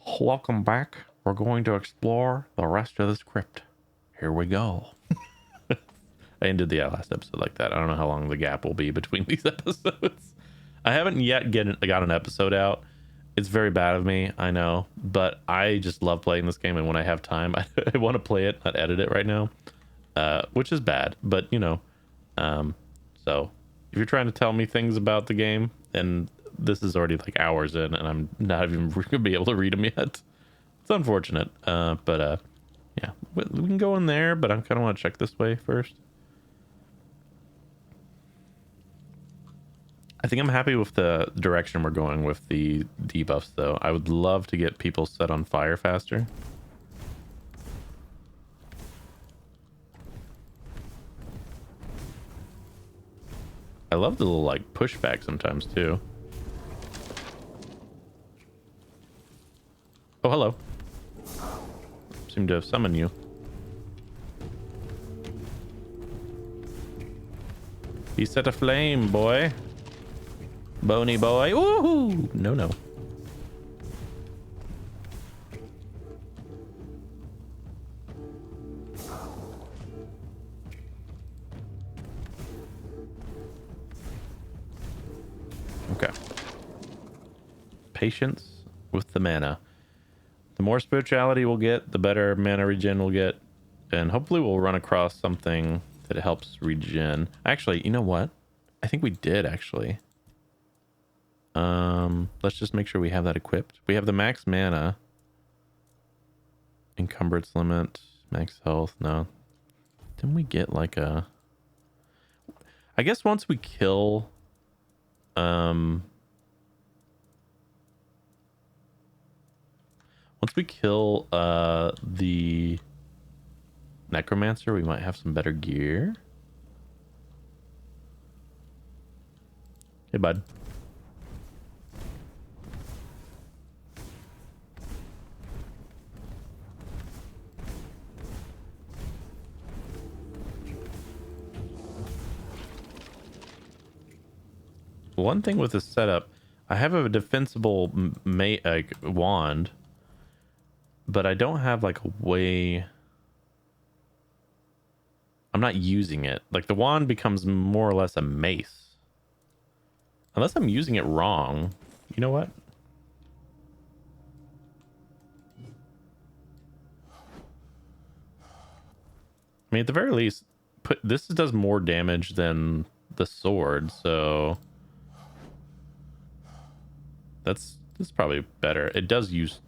Welcome back. We're going to explore the rest of this crypt. Here we go. I ended the last episode like that. I don't know how long the gap will be between these episodes. I haven't yet got an episode out. It's very bad of me, I know, but I just love playing this game, and when I have time, I want to play it, not edit it right now, which is bad, but you know, so if you're trying to tell me things about the game, and this is already like hours in, and I'm not even gonna be able to read them yet, it's unfortunate, but yeah, we can go in there, but I kind of want to check this way first. I think I'm happy with the direction we're going with the debuffs, though. I would love to get people set on fire faster. I love the little, like, pushback sometimes, too. Oh, hello. Seem to have summoned you. Be set aflame, boy. Bony boy. Woohoo! No, no. Okay. Patience with the mana. The more spirituality we'll get, the better mana regen we'll get. And hopefully we'll run across something that helps regen. Actually, you know what? I think we did, actually. Let's just make sure we have that equipped. We have the max mana. Encumbrance limit. Max health. No. Didn't we get like a... I guess once we kill... Once we kill the Necromancer, we might have some better gear. Hey, bud. One thing with this setup, I have a defensible wand, but I don't have like a way. I'm not using it. Like the wand becomes more or less a mace. Unless I'm using it wrong. You know what? I mean, at the very least, this does more damage than the sword, so that's probably better. It does use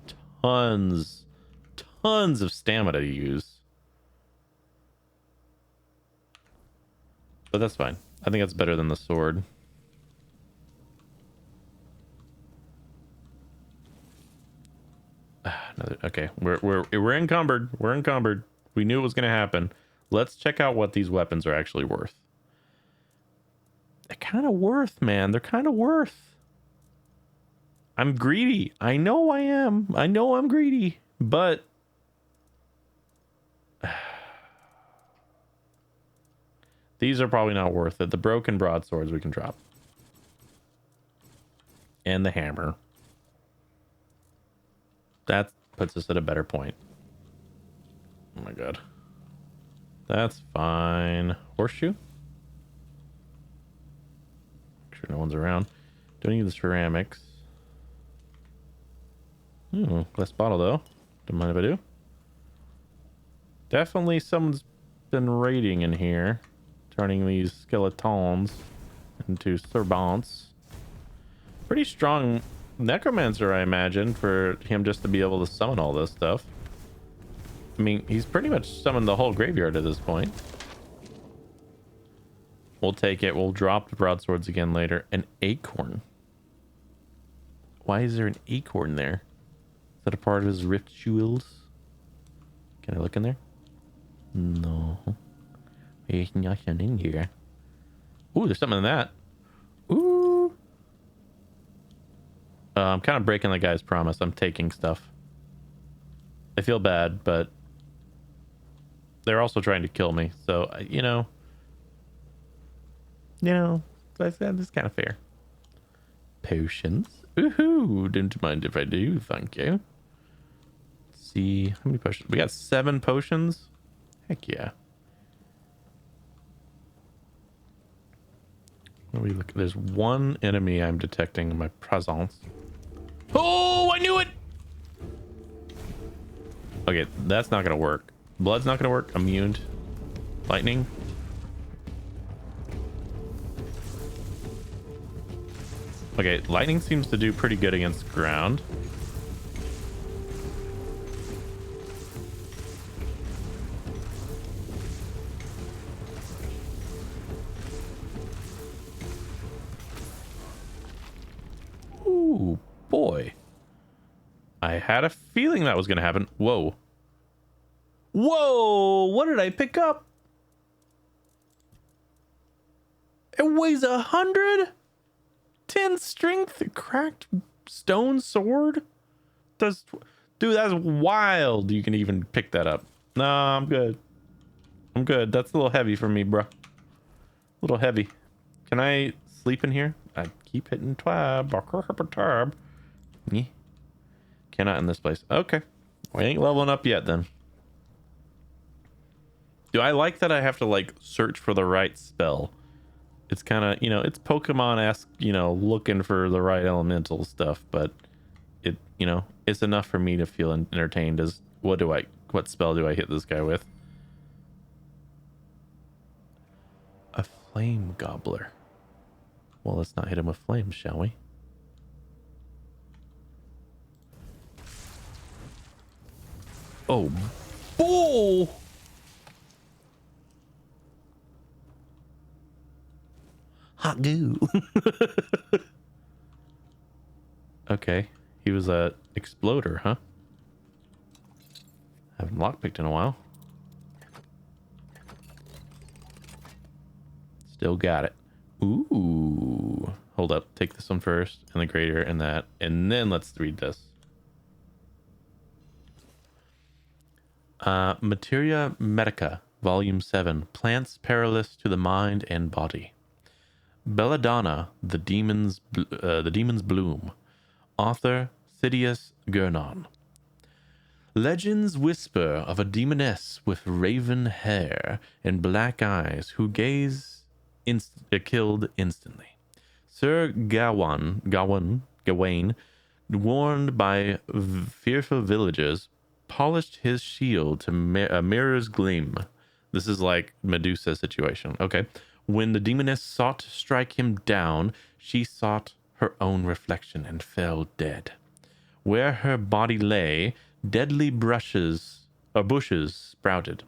tons of stamina to use, but that's fine. I think that's better than the sword. Okay, we're encumbered. We're encumbered. We knew it was going to happen. Let's check out what these weapons are actually worth. They're kind of worth, man. They're kind of worth. I'm greedy. I know I am. I know I'm greedy, but these are probably not worth it. The broken broadswords we can drop. And the hammer. That puts us at a better point. Oh my god. That's fine. Horseshoe? Make sure no one's around. Don't need the ceramics. Glass bottle though. Don't mind if I do. Definitely someone's been raiding in here. Turning these skeletons into servants. Pretty strong Necromancer, I imagine, for him just to be able to summon all this stuff. I mean, he's pretty much summoned the whole graveyard at this point. We'll take it. We'll drop the broadswords again later. An acorn. Why is there an acorn there? Is that a part of his rituals? Can I look in there? No. There's nothing in here. Ooh, there's something in that. Ooh. I'm kind of breaking the guy's promise. I'm taking stuff. I feel bad, but they're also trying to kill me. So, you know, that's kind of fair. Potions. Ooh, don't mind if I do. Thank you. see how many potions. We got 7 potions. Heck yeah. Let me look. There's one enemy I'm detecting in my presence. Oh, I knew it. Okay, that's not gonna work. Blood's not gonna work. Immune. Lightning. Okay, lightning seems to do pretty good against ground. Ooh, boy. I had a feeling that was going to happen. Whoa. Whoa! What did I pick up? It weighs 100? 10 strength, cracked stone sword? Dude, that's wild. You can even pick that up. Nah, I'm good. I'm good. That's a little heavy for me, bro. A little heavy. Can I sleep in here? I keep hitting tab. Tab. Cannot in this place. Okay. We ain't leveling up yet then. Do I like that I have to like search for the right spell? It's kind of, you know, it's Pokemon-esque, you know, looking for the right elemental stuff, but it, you know, it's enough for me to feel entertained as what spell do I hit this guy with? A flame gobbler. Well, let's not hit him with flames, shall we? Oh, bull! Hot goo. Okay, he was a exploder, huh? Haven't lockpicked in a while. Still got it. Ooh. Hold up. Take this one first, and the greater, and that. And then let's read this. Materia Medica, Volume 7. Plants Perilous to the Mind and Body. Belladonna, the Demon's Bloom. Author, Sidious Gurnon. Legends whisper of a demoness with raven hair and black eyes who killed instantly. Sir Gawain, warned by fearful villagers, polished his shield to a mirror's gleam. This is like Medusa situation. Okay. When the demoness sought to strike him down, she sought her own reflection and fell dead. Where her body lay, deadly bushes sprouted,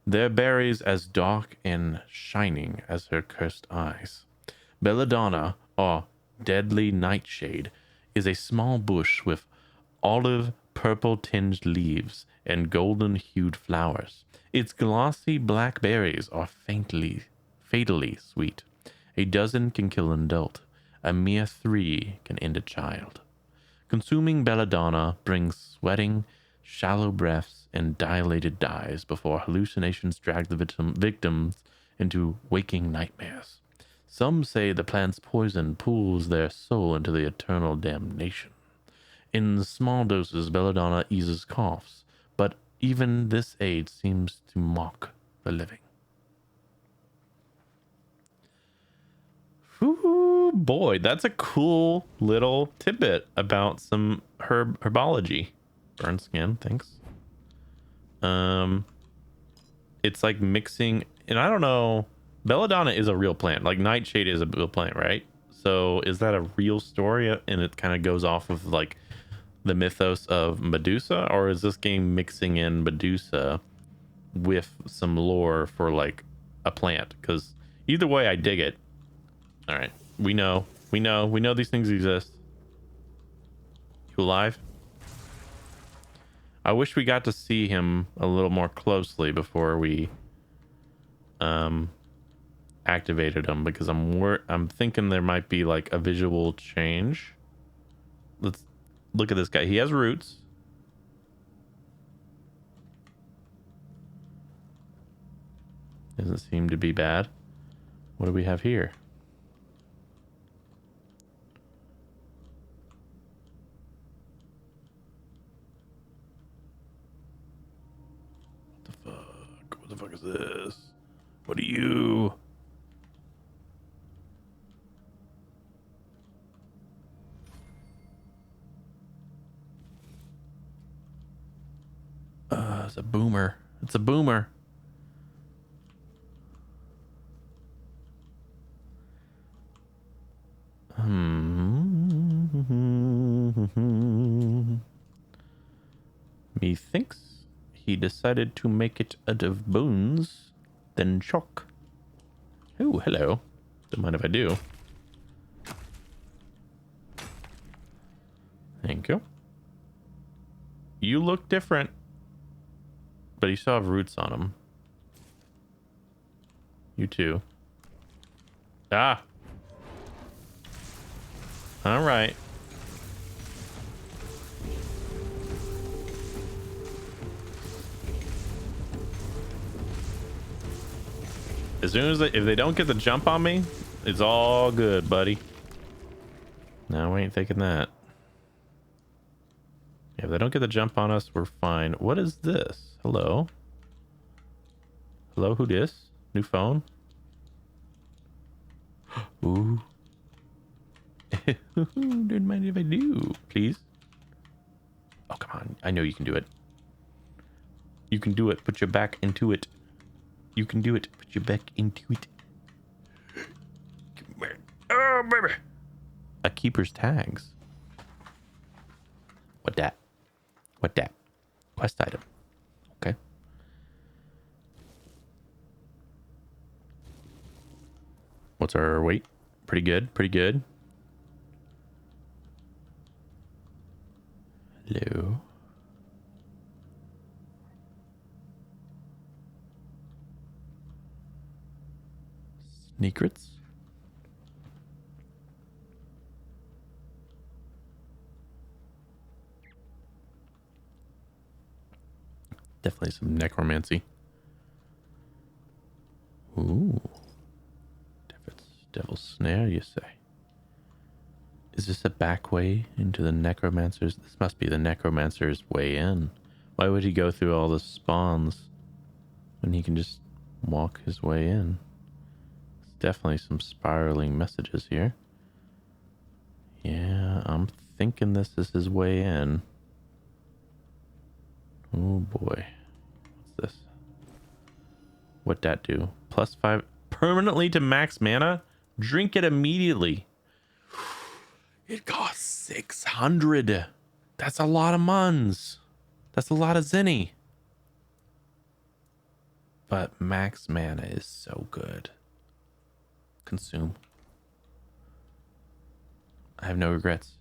their berries as dark and shining as her cursed eyes. Belladonna, or deadly nightshade, is a small bush with olive purple-tinged leaves and golden-hued flowers. Its glossy black berries are fatally sweet. A dozen can kill an adult. A mere 3 can end a child. Consuming belladonna brings sweating, shallow breaths, and dilated dyes before hallucinations drag the victims into waking nightmares. Some say the plant's poison pulls their soul into the eternal damnation. In small doses, belladonna eases coughs, but even this aid seems to mock the living. Ooh, boy, that's a cool little tidbit about some herbology. Burn skin, thanks. It's like mixing, and I don't know. Belladonna is a real plant. Like nightshade is a real plant, right? So is that a real story? And it kind of goes off of like the mythos of Medusa, or is this game mixing in Medusa with some lore for like a plant? Because either way, I dig it. All right, we know these things exist. You alive? I wish we got to see him a little more closely before we activated him, because I'm thinking there might be like a visual change. Let's look at this guy. He has roots. Doesn't seem to be bad. What do we have here? fuck is this? What are you? It's a boomer. It's a boomer. Methinks he decided to make it out of bones, then chalk. Oh, hello. Don't mind if I do. Thank you. You look different, but you still have roots on them. You too. Ah. All right. As soon as if they don't get the jump on me, it's all good, buddy. No, we ain't taking that. Yeah, if they don't get the jump on us, we're fine. What is this? Hello? Hello, who dis? New phone? Ooh. Don't mind if I do, please. Oh, come on. I know you can do it. You can do it. Put your back into it. You can do it. Put your back into it. Oh, baby. A keeper's tags. What that? What that? Quest item. Okay. What's our weight? Pretty good. Pretty good. Hello. Secrets. Definitely some necromancy. Ooh. Devil's snare, you say? Is this a back way into the necromancer's? This must be the necromancer's way in. Why would he go through all the spawns when he can just walk his way in? There's definitely some spiraling messages here. Yeah, I'm thinking this is his way in. Oh boy. What's this? What'd that do? +5 permanently to max mana? Drink it immediately. It costs 600. That's a lot of muns. That's a lot of zenny. But max mana is so good. Consume. I have no regrets.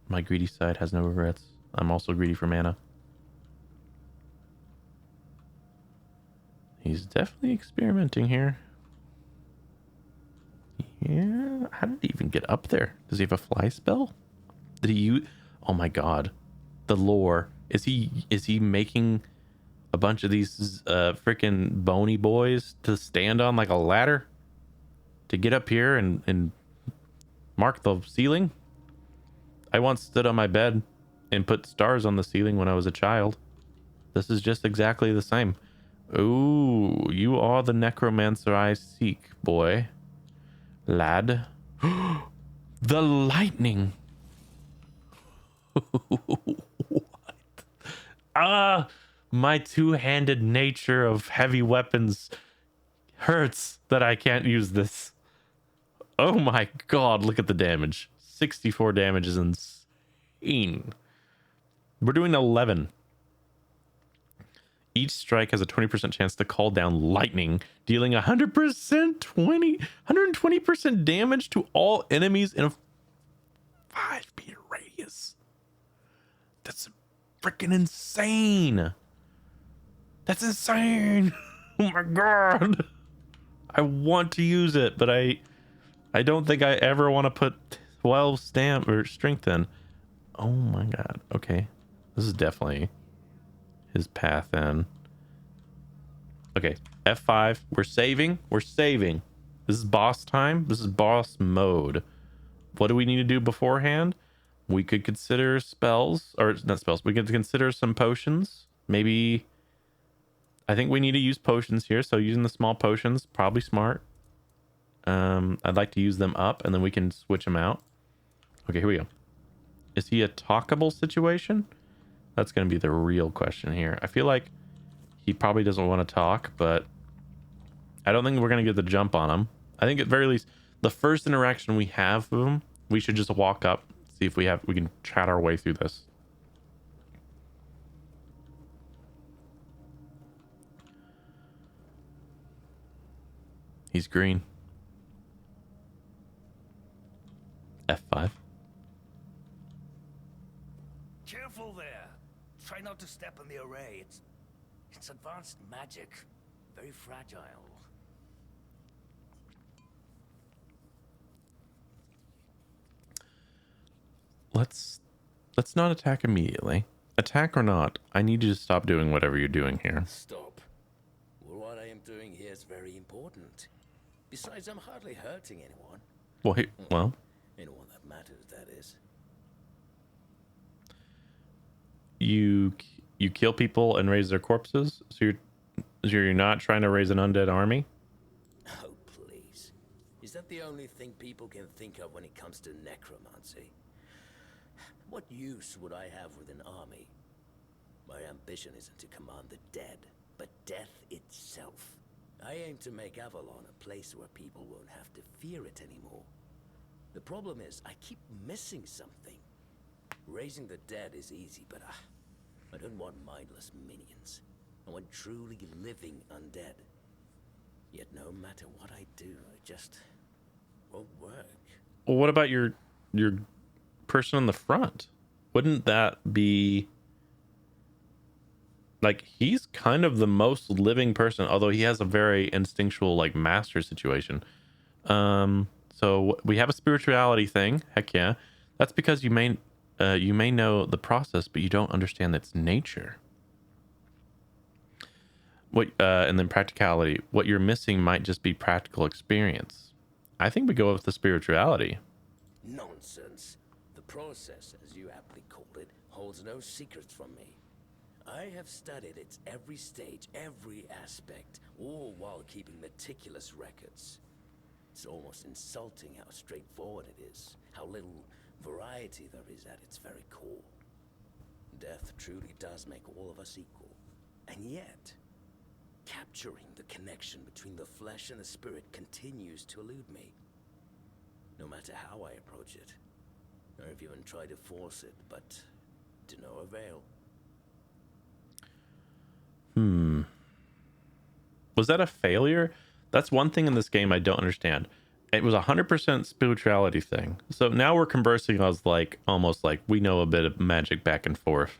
My greedy side has no regrets. I'm also greedy for mana. He's definitely experimenting here. Yeah, how did he even get up there? Does he have a fly spell? Did he use... Oh my god. The lore. Is he making a bunch of these freaking bony boys to stand on like a ladder? To get up here and mark the ceiling? I once stood on my bed and put stars on the ceiling when I was a child. This is just exactly the same. Ooh, you are the necromancer I seek, boy. Lad. The lightning. What? Ah, my two-handed nature of heavy weapons hurts that I can't use this. Oh my god, look at the damage. 64 damage is insane. We're doing 11. Each strike has a 20% chance to call down lightning, dealing 120% damage to all enemies in a 5-meter radius. That's freaking insane. That's insane. Oh my god. I want to use it, but I don't think I ever want to put 12 stamp or strength in. Oh my god. Okay. This is definitely his path in. Okay, F5. We're saving. We're saving. This is boss time. This is boss mode. What do we need to do beforehand? We could consider spells, or not spells. We could consider some potions. Maybe I think we need to use potions here. So using the small potions, probably smart. I'd like to use them up and then we can switch them out. Okay, here we go. Is he a talkable situation? That's going to be the real question here. I feel like he probably doesn't want to talk, but I don't think we're going to get the jump on him. I think at very least the first interaction we have with him, we should just walk up, see if we can chat our way through this. He's green. F5. Careful there. Try not to step on the array. It's advanced magic. Very fragile. Let's not attack immediately. Attack or not, I need you to stop doing whatever you're doing here. Stop. Well, what I am doing here is very important. Besides, I'm hardly hurting anyone. Well, Anyone that matters, that is. you kill people and raise their corpses, so you're not trying to raise an undead army? Oh, please. Is that the only thing people can think of when it comes to necromancy? What use would I have with an army? My ambition isn't to command the dead, but death itself. I aim to make Avalon a place where people won't have to fear it anymore. The problem is, I keep missing something. Raising the dead is easy, but I don't want mindless minions. I want truly living undead. Yet no matter what I do, it just won't work. Well, what about your person on the front? Wouldn't that be like, he's kind of the most living person, although he has a very instinctual like master situation. So we have a spirituality thing. Heck yeah. That's because you may know the process, but you don't understand its nature. And then practicality. What you're missing might just be practical experience. I think we go with the spirituality. Nonsense. The process, as you aptly called it, holds no secrets from me. I have studied its every stage, every aspect, all while keeping meticulous records. It's almost insulting how straightforward it is, how little variety there is at its very core. Death truly does make all of us equal. And yet, capturing the connection between the flesh and the spirit continues to elude me. No matter how I approach it. I've even tried to force it, but to no avail. Was that a failure? That's one thing in this game I don't understand. It was 100% spirituality thing. So now we're conversing as like almost like we know a bit of magic back and forth.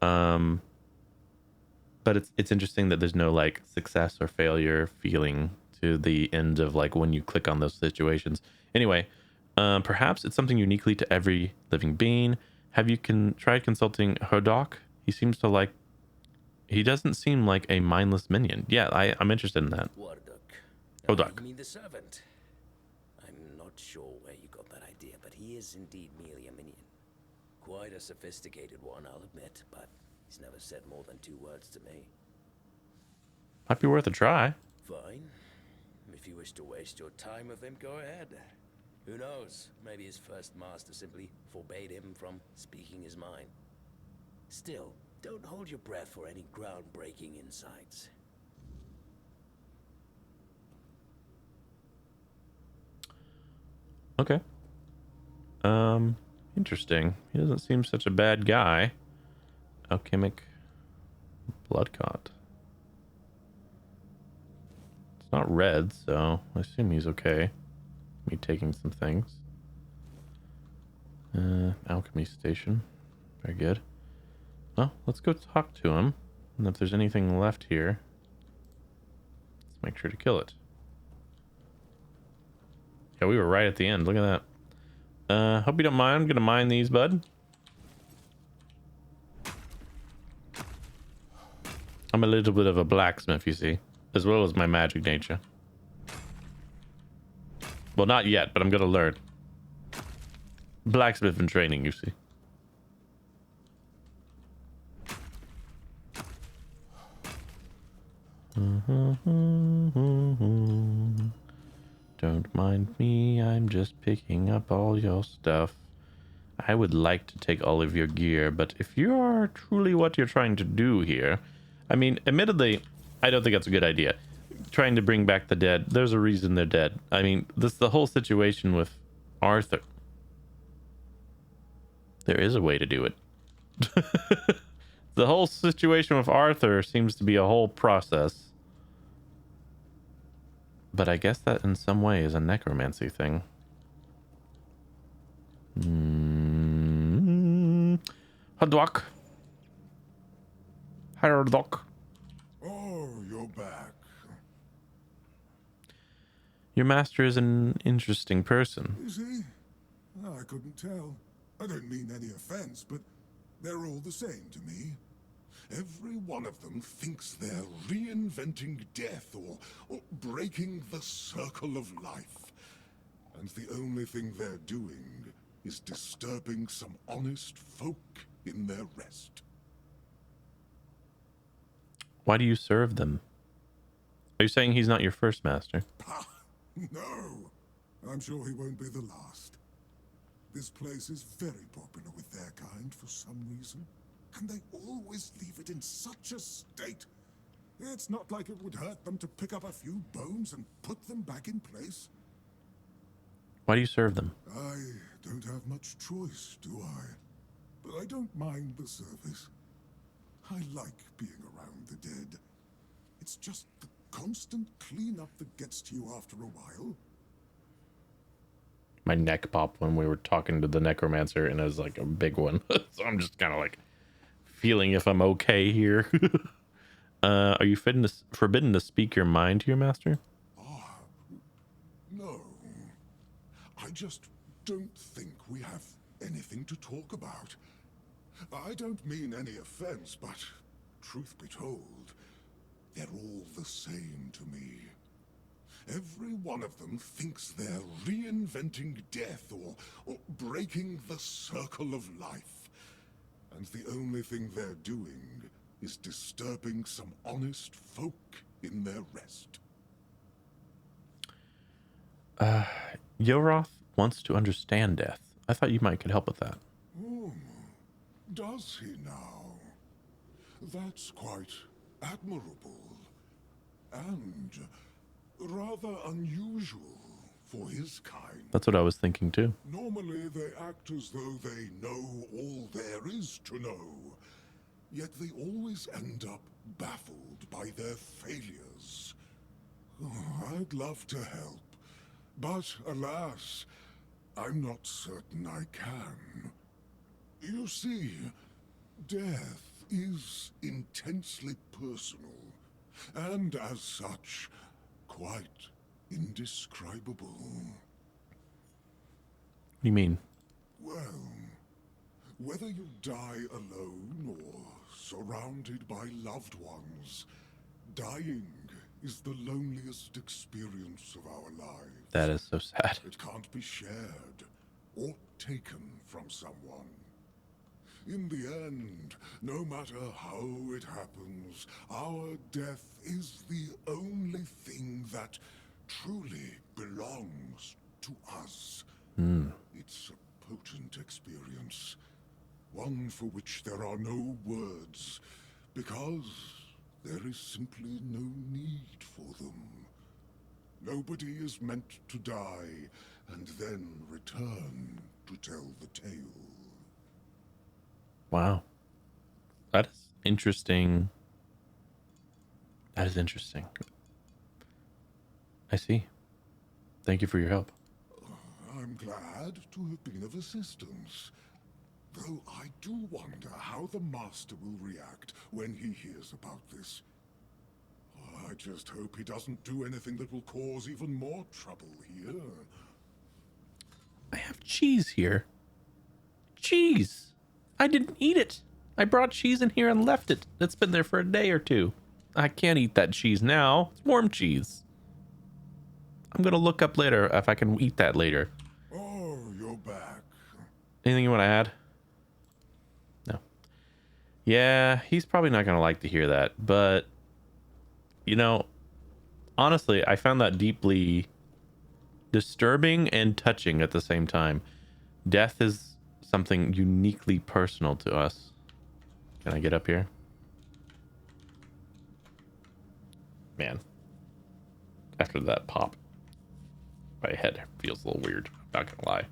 But it's interesting that there's no like success or failure feeling to the end of like when you click on those situations. Anyway, perhaps it's something uniquely to every living being. Have you tried consulting Hodok? He doesn't seem like a mindless minion. Yeah, I'm interested in that. Hodok. You mean the servant? I'm not sure where you got that idea, but he is indeed merely a minion. Quite a sophisticated one, I'll admit, but he's never said more than 2 words to me. Might be worth a try. Fine. If you wish to waste your time with him, go ahead. Who knows? Maybe his first master simply forbade him from speaking his mind. Still, don't hold your breath for any groundbreaking insights. Okay. Interesting. He doesn't seem such a bad guy. Alchemic Bloodcott. It's not red, so I assume he's okay. Me taking some things. Alchemy station. Very good. Well, let's go talk to him. And if there's anything left here, let's make sure to kill it. Yeah, we were right at the end. Look at that. Hope you don't mind. I'm gonna mine these, bud. I'm a little bit of a blacksmith, you see, as well as my magic nature. Well, not yet, but I'm gonna learn. Blacksmith in training, you see. Don't mind me, I'm just picking up all your stuff. I would like to take all of your gear, but if you are truly what you're trying to do here, I mean, admittedly, I don't think that's a good idea. Trying to bring back the dead, there's a reason they're dead. I mean, this the whole situation with Arthur. There is a way to do it. The whole situation with Arthur seems to be a whole process. But I guess that in some way is a necromancy thing. Hadwak. Haradok. Oh, you're back. Your master is an interesting person. Is he? Oh, I couldn't tell. I don't mean any offense, but they're all the same to me. Every one of them thinks they're reinventing death or breaking the circle of life. And the only thing they're doing is disturbing some honest folk in their rest. Why do you serve them? Are you saying he's not your first master? Ha! No! I'm sure he won't be the last. This place is very popular with their kind for some reason. And they always leave it in such a state. It's not like it would hurt them to pick up a few bones and put them back in place. Why do you serve them? I don't have much choice, do I? But I don't mind the service. I like being around the dead. It's just the constant cleanup that gets to you after a while. My neck popped when we were talking to the necromancer, and it was like a big one. So I'm just kind of like feeling if I'm okay here. Are you forbidden to speak your mind to your master? No. I just don't think we have anything to talk about. I don't mean any offense, but truth be told, they're all the same to me. Every one of them thinks they're reinventing death or breaking the circle of life. And the only thing they're doing is disturbing some honest folk in their rest. Yoroth wants to understand death. I thought you might could help with that. Does he now? That's quite admirable. And rather unusual for his kind. That's what I was thinking too. Normally they act as though they know all there is to know. Yet they always end up baffled by their failures. Oh, I'd love to help. But alas, I'm not certain I can. You see, death is intensely personal, and as such, quite indescribable. What do you mean? Well, whether you die alone or surrounded by loved ones, dying is the loneliest experience of our lives. That is so sad. It can't be shared or taken from someone. In the end, no matter how it happens, our death is the only thing that truly belongs to us. It's a potent experience, one for which there are no words, because there is simply no need for them. Nobody is meant to die and then return to tell the tale. Wow. That is interesting. That is interesting. I see. Thank you for your help. I'm glad to have been of assistance. Though I do wonder how the Master will react when he hears about this. I just hope he doesn't do anything that will cause even more trouble here. I have cheese here. Cheese! I didn't eat it. I brought cheese in here and left it. It's been there for a day or two. I can't eat that cheese now. It's warm cheese. I'm gonna look up later if I can eat that later. Oh, you're back. Anything you want to add? No. Yeah, he's probably not gonna like to hear that, but you know, honestly, I found that deeply disturbing and touching at the same time. Death is something uniquely personal to us. Can I get up here? Man, after that pop, my head feels a little weird. I'm not gonna lie.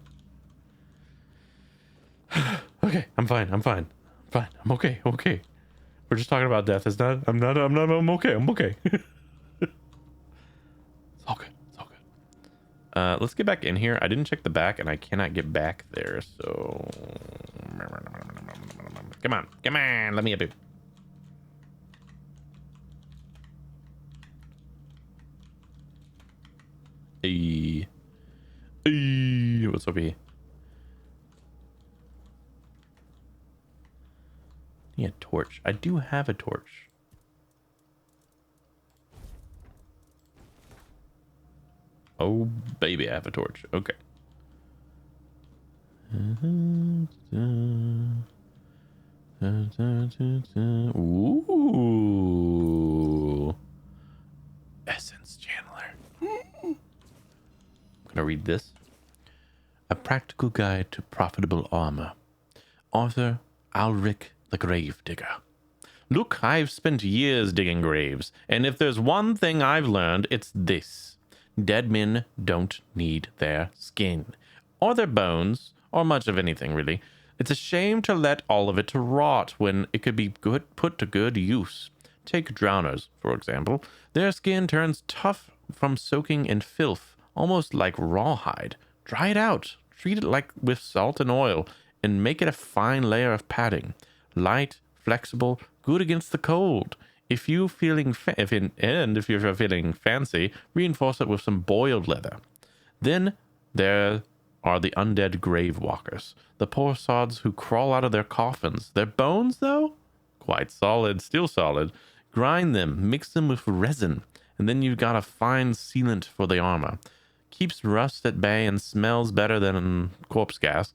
Okay, I'm fine. I'm fine. I'm fine. I'm okay. I'm okay. We're just talking about death. It's not. I'm okay. I'm okay. It's all good. It's all good. Let's get back in here. I didn't check the back, and I cannot get back there. So, come on. Come on. Let me up here. Hey. Hey. What's up here? Need a torch. I do have a torch. Oh, baby, I have a torch. Okay. Ooh. Essence Chandler. I'm gonna read this. A Practical Guide to Profitable Armor. Author Alric the Grave Digger. Look, I've spent years digging graves, and if there's one thing I've learned, it's this. Dead men don't need their skin, or their bones, or much of anything, really. It's a shame to let all of it rot when it could be put to good use. Take drowners, for example. Their skin turns tough from soaking in filth, almost like rawhide. Dry it out, treat it like with salt and oil, and make it a fine layer of padding. Light, flexible, good against the cold. If you're feeling if you're feeling fancy, reinforce it with some boiled leather. Then there are the undead grave walkers, the poor sods who crawl out of their coffins. Their bones, though, quite solid, still solid. Grind them, mix them with resin, and then you've got a fine sealant for the armor. Keeps rust at bay and smells better than corpse gas.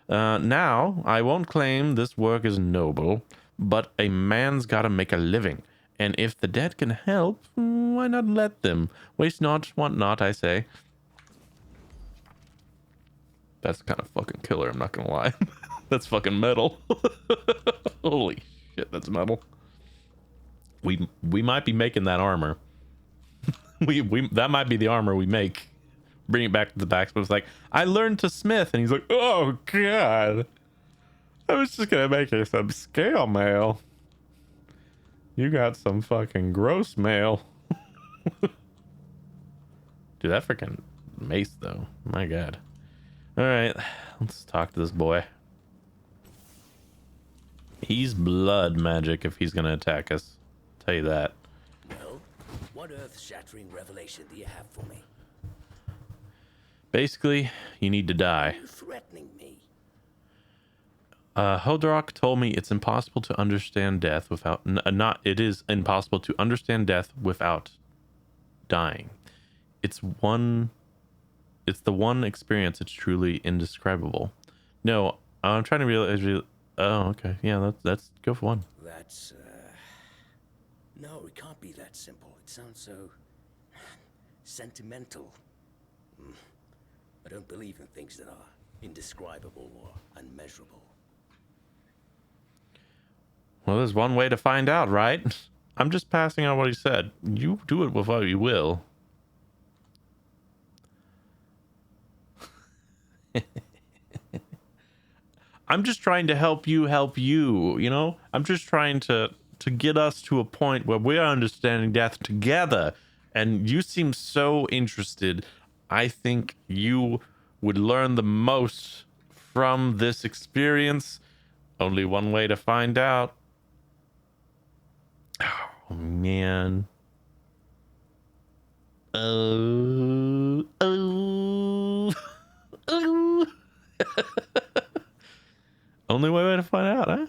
Now, I won't claim this work is noble, but a man's got to make a living. And if the dead can help, why not let them? Waste not, want not, I say. That's kind of fucking killer, I'm not gonna lie. That's fucking metal. Holy shit, that's metal. We might be making that armor. we that might be the armor we make. Bring it back to the blacksmith. It's like, I learned to smith, and he's like, oh god, I was just gonna make you some scale mail. You got some fucking gross mail. Dude, that freaking mace though, my god. All right, let's talk to this boy. He's blood magic if he's gonna attack us. I'll tell you that. Well, what earth-shattering revelation do you have for me? Basically, you need to die. Are you threatening me? Hodrock told me it's impossible to understand death without it is impossible to understand death without dying. It's the one experience that's truly indescribable. No, I'm trying to realize. Oh, okay. Yeah, that's go for one. That's, no, it can't be that simple. It sounds so sentimental. I don't believe in things that are indescribable or unmeasurable. Well, there's one way to find out, right? I'm just passing on what he said. You do it with what you will. I'm just trying to help you, you know? I'm just trying to get us to a point where we're understanding death together. And you seem so interested. I think you would learn the most from this experience. Only one way to find out. Oh, man. Oh. Only way to find out, huh?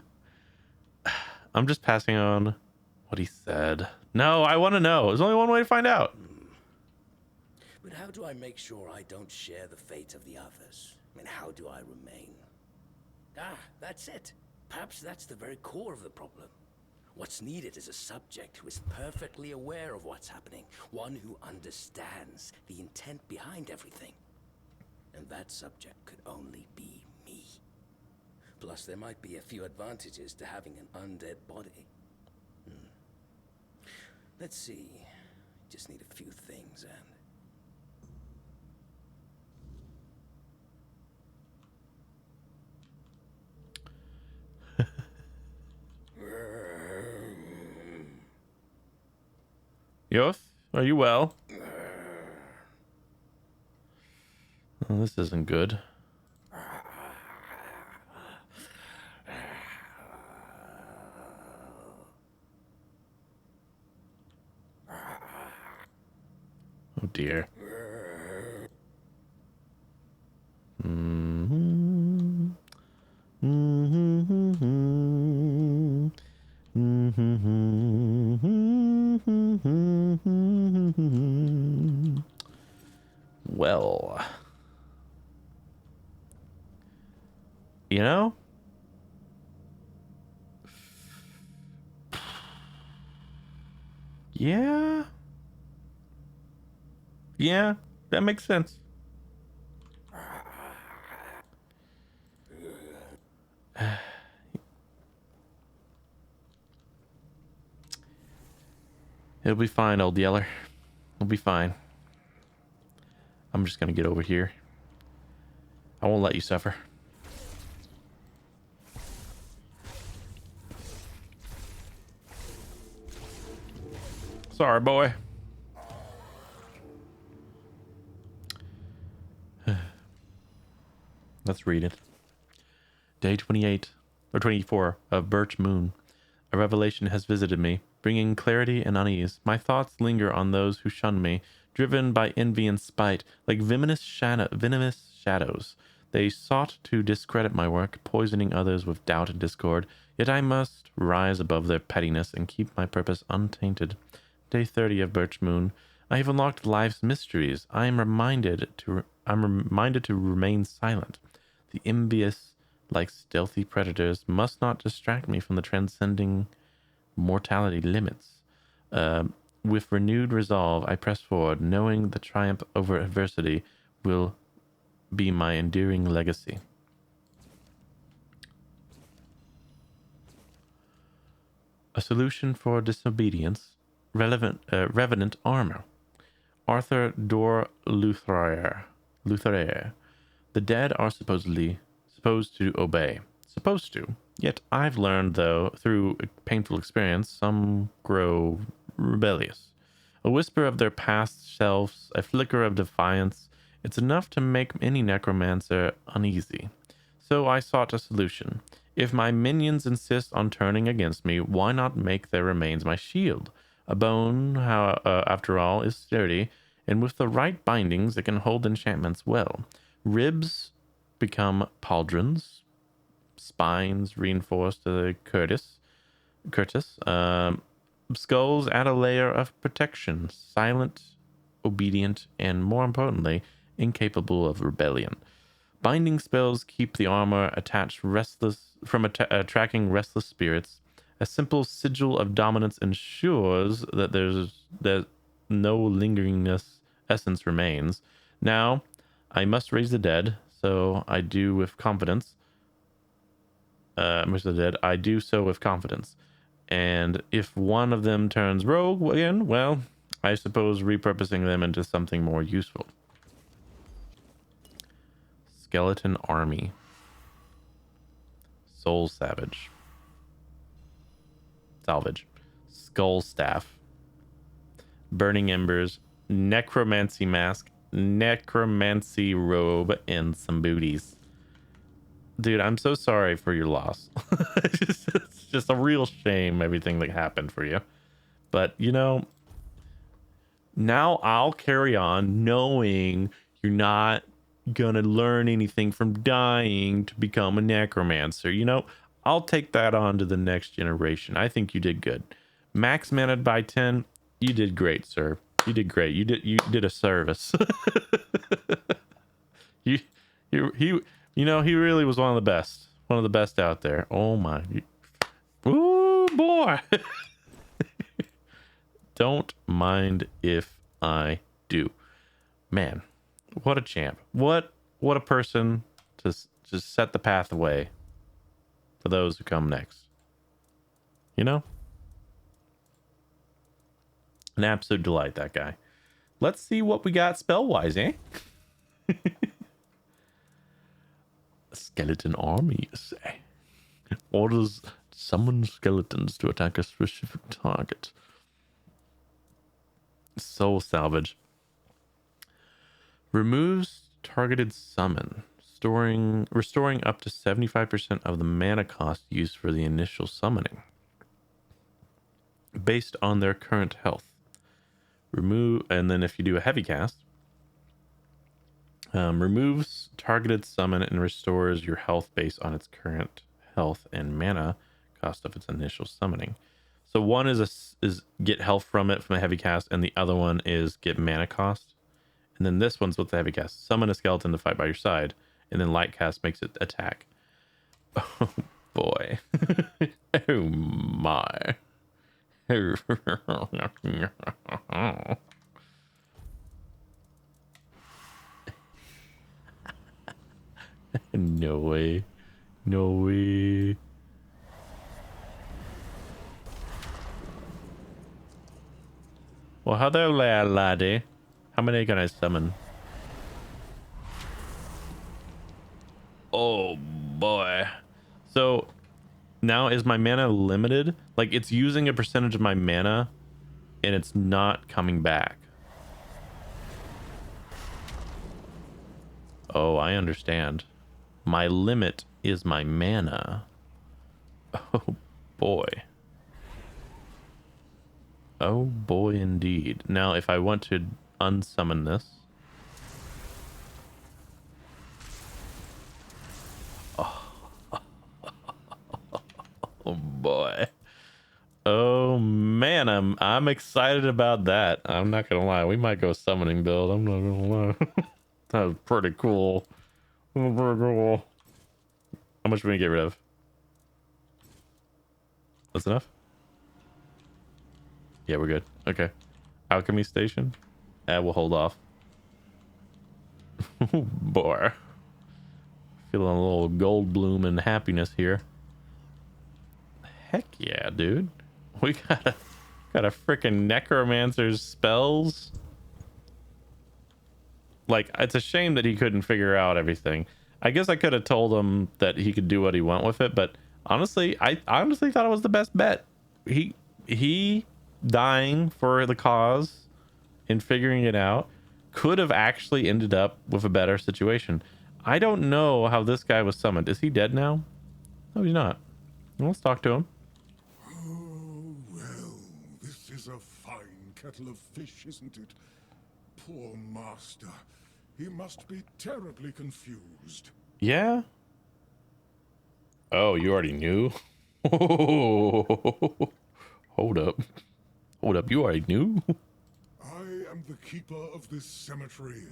I'm just passing on what he said. No, I want to know. There's only one way to find out. But how do I make sure I don't share the fate of the others? I mean, how do I remain? Ah, that's it. Perhaps that's the very core of the problem. What's needed is a subject who is perfectly aware of what's happening, one who understands the intent behind everything. And that subject could only be me. Plus, there might be a few advantages to having an undead body. Let's see. Just need a few things and... Yoth, are you well? Oh, this isn't good. Oh dear. Well, you know, yeah, that makes sense. It'll be fine, old Yeller. It'll be fine. I'm just gonna get over here. I won't let you suffer. Sorry, boy. Let's read it. Day 28 or 24 of Birch Moon. A revelation has visited me, bringing clarity and unease. My thoughts linger on those who shun me, driven by envy and spite, like venomous shadows. They sought to discredit my work, poisoning others with doubt and discord. Yet I must rise above their pettiness and keep my purpose untainted. Day 30 of Birch Moon. I have unlocked life's mysteries. I am reminded to remain silent. The envious, like stealthy predators, must not distract me from the transcending mortality limits. With renewed resolve, I press forward, knowing the triumph over adversity will be my enduring legacy. A solution for disobedience, revenant armor. Arthur Dor Luthraer. The dead are supposed to obey. Supposed to. Yet I've learned, though, through painful experience, some grow rebellious. A whisper of their past selves, a flicker of defiance, it's enough to make any necromancer uneasy. So I sought a solution. If my minions insist on turning against me, why not make their remains my shield? A bone, after all, is sturdy, and with the right bindings, it can hold enchantments well. Ribs become pauldrons, spines reinforced to Curtis. Skulls add a layer of protection, silent, obedient, and more importantly, incapable of rebellion. Binding spells keep the armor attached from attracting restless spirits. A simple sigil of dominance ensures that no lingering essence remains. Now, I must raise the dead, so I do with confidence. I do so with confidence. And if one of them turns rogue again, well, I suppose repurposing them into something more useful. Skeleton Army. Soul Salvage. Skull Staff. Burning Embers. Necromancy Mask. Necromancy Robe. And some booties. Dude, I'm so sorry for your loss. It's just a real shame, everything that happened for you. But, you know, now I'll carry on knowing you're not gonna learn anything from dying to become a necromancer. You know, I'll take that on to the next generation. I think you did good. Max mana by 10, you did great, sir. You did great. You did a service. he really was one of the best out there. Oh my. Ooh, boy. more. Don't mind if I do. Man, what a champ. What a person to just set the pathway for those who come next. You know? An absolute delight, that guy. Let's see what we got spell-wise, eh? Skeleton army, you say? Orders summon skeletons to attack a specific target. Soul salvage. Removes targeted summon, restoring up to 75% of the mana cost used for the initial summoning, based on their current health. Remove, and then if you do a heavy cast, removes targeted summon and restores your health based on its current health and mana cost of its initial summoning. So one is get health from it from a heavy cast, and the other one is get mana cost. And then this one's with the heavy cast. Summon a skeleton to fight by your side, and then light cast makes it attack. Oh boy. Oh my. No way. No way. Well, hello there, laddie. How many can I summon? Oh boy. So now is my mana limited? Like it's using a percentage of my mana and it's not coming back. Oh, I understand. My limit is my mana. Oh boy. Oh boy indeed. Now if I want to unsummon this. Oh boy. Oh man, I'm excited about that. I'm not gonna lie. We might go summoning build. I'm not gonna lie. That was pretty cool. Pretty cool. How much are we gonna get rid of? That's enough? Yeah, we're good. Okay. Alchemy station? We'll hold off. Boy. Feeling a little gold bloom and happiness here. Heck yeah, dude. We got a freaking Necromancer's spells. Like, it's a shame that he couldn't figure out everything. I guess I could have told him that he could do what he want with it, but honestly, I honestly thought it was the best bet. He dying for the cause and figuring it out could have actually ended up with a better situation. I don't know how this guy was summoned. Is he dead now? No, he's not. Well, let's talk to him. Oh, well, this is a fine kettle of fish, isn't it? Poor master. He must be terribly confused. Yeah. Oh, you already knew? Hold up. Hold up, you already knew? I am the keeper of this cemetery.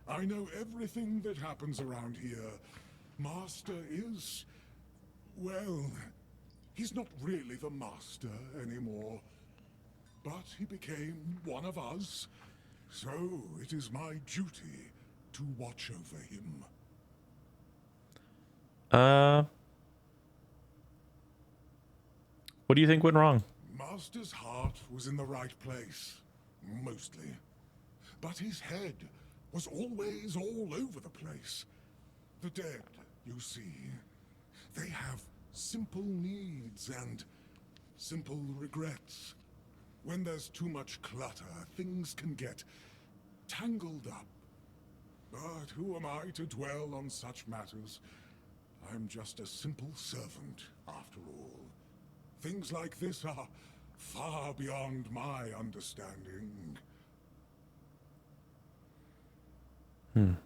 I know everything that happens around here. Master is... well, he's not really the master anymore. But he became one of us. So it is my duty to watch over him. What do you think went wrong? Master's heart was in the right place, mostly. But his head was always all over the place. The dead, you see, they have simple needs and simple regrets. When there's too much clutter, things can get tangled up. But who am I to dwell on such matters? I'm just a simple servant, after all. Things like this are far beyond my understanding. What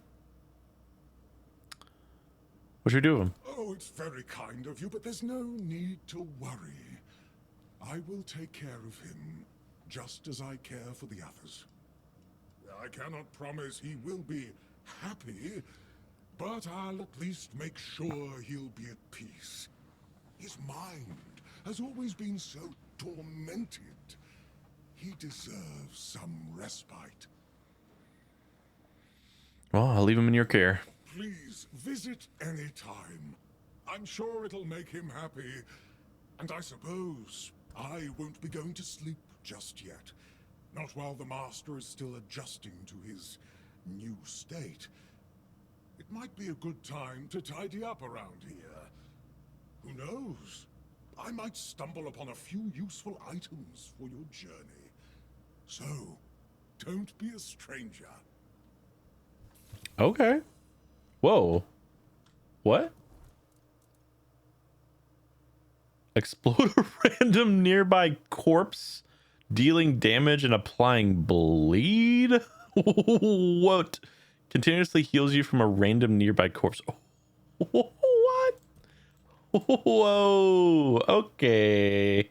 should we do with him? Oh, it's very kind of you, but there's no need to worry. I will take care of him, just as I care for the others. I cannot promise he will be happy, but I'll at least make sure he'll be at peace. His mind has always been so tormented. He deserves some respite. Well, I'll leave him in your care. Please visit any time. I'm sure it'll make him happy. And I suppose I won't be going to sleep just yet. Not while the Master is still adjusting to his new state. It might be a good time to tidy up around here. Who knows? I might stumble upon a few useful items for your journey. So, don't be a stranger. Okay. Whoa. What? Explode a random nearby corpse, dealing damage and applying bleed? What? Continuously heals you from a random nearby corpse. What? Whoa. Okay.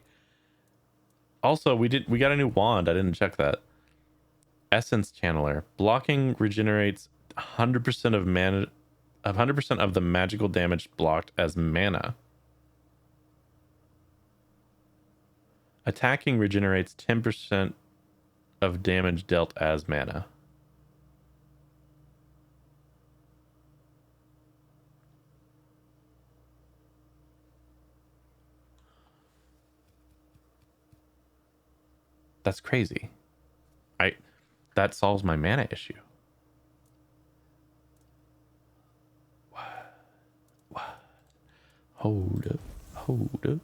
Also, we got a new wand. I didn't check that. Essence Channeler. Blocking regenerates 100% of mana, 100% of the magical damage blocked as mana. Attacking regenerates 10% of damage dealt as mana. That's crazy. That solves my mana issue. What? Hold up. Hold up.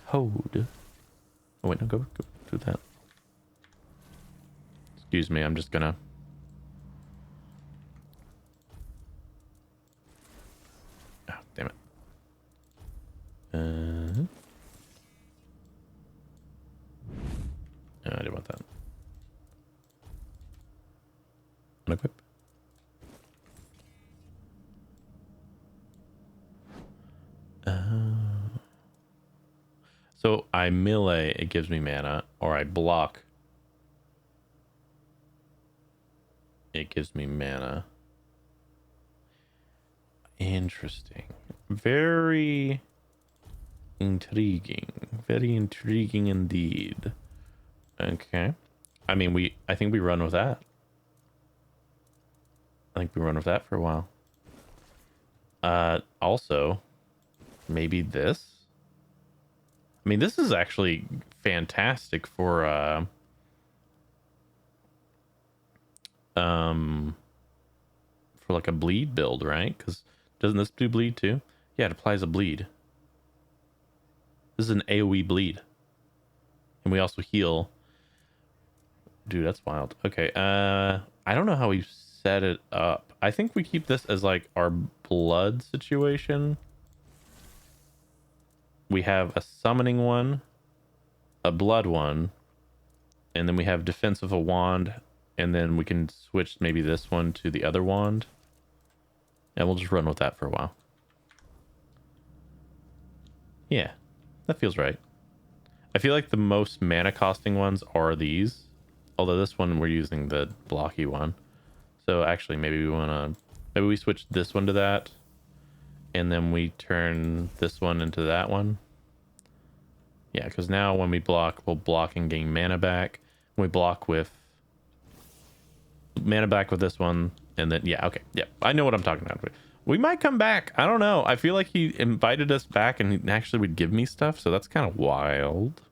Hold up. Oh wait, no, go do that. Excuse me, I'm just gonna. Oh, damn it. No, I didn't want that. Unequip. So I melee, it gives me mana, or I block, it gives me mana. Interesting. Very intriguing. Very intriguing indeed. Okay. I mean, I think we run with that. I think we run with that for a while. Also, maybe this. I mean, this is actually fantastic for like a bleed build, right? Because doesn't this do bleed too? Yeah, it applies a bleed. This is an AoE bleed. And we also heal. Dude, that's wild. Okay, I don't know how we set it up. I think we keep this as like our blood situation. We have a summoning one, a blood one, and then we have defense of a wand, and then we can switch maybe this one to the other wand. And we'll just run with that for a while. Yeah, that feels right. I feel like the most mana costing ones are these. Although this one we're using the blocky one. So actually maybe we switch this one to that. And then we turn this one into that one. Yeah, because now when we block, we'll block and gain mana back. We block with mana back with this one. And then, yeah, okay. Yeah, I know what I'm talking about. We might come back. I don't know. I feel like he invited us back and he actually would give me stuff. So that's kind of wild.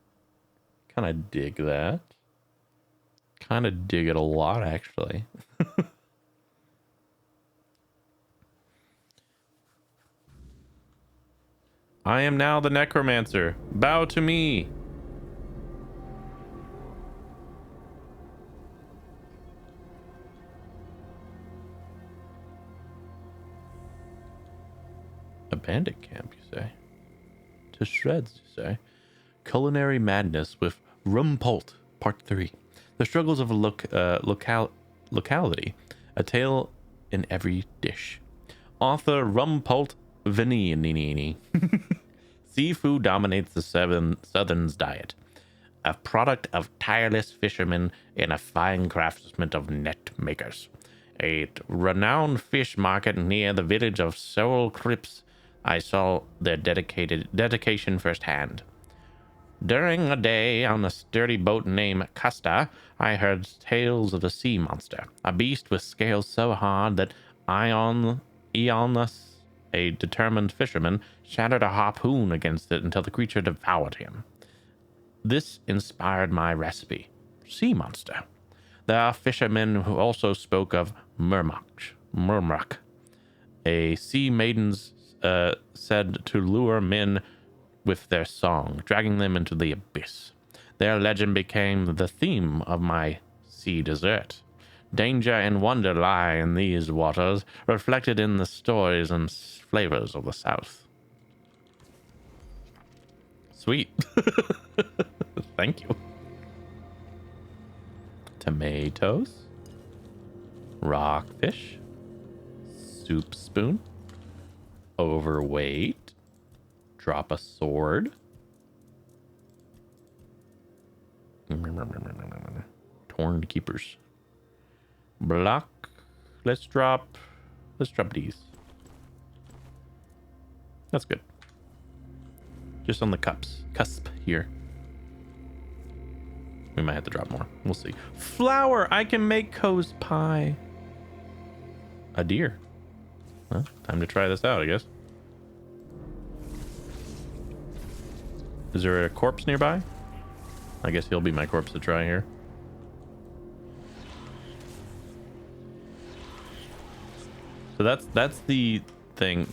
Kind of dig that. Kind of dig it a lot, actually. I am now the Necromancer. Bow to me. A bandit camp, you say? To shreds, you say? Culinary Madness with Rumpult, Part 3. The struggles of a locality. A tale in every dish. Author Rumpult Venini. Seafood dominates the Southern's diet. A product of tireless fishermen and a fine craftsman of net makers. A renowned fish market near the village of Soul Crips I saw their dedication firsthand. During a day on a sturdy boat named Custa, I heard tales of the sea monster, a beast with scales so hard that Eonus, a determined fisherman, shattered a harpoon against it until the creature devoured him. This inspired my recipe, sea monster. There are fishermen who also spoke of Murmuk, a sea maidens said to lure men with their song, dragging them into the abyss. Their legend became the theme of my sea dessert. Danger and wonder lie in these waters, reflected in the stories and flavors of the South. Sweet. Thank you. Tomatoes. Rockfish. Soup spoon. Overweight. Drop a sword. Torn keepers. Block. Let's drop these. That's good. Just on the cusp here. We might have to drop more. We'll see. Flour. I can make Co's pie. A deer. Well, time to try this out, I guess. Is there a corpse nearby? I guess he'll be my corpse to try here. So that's the thing,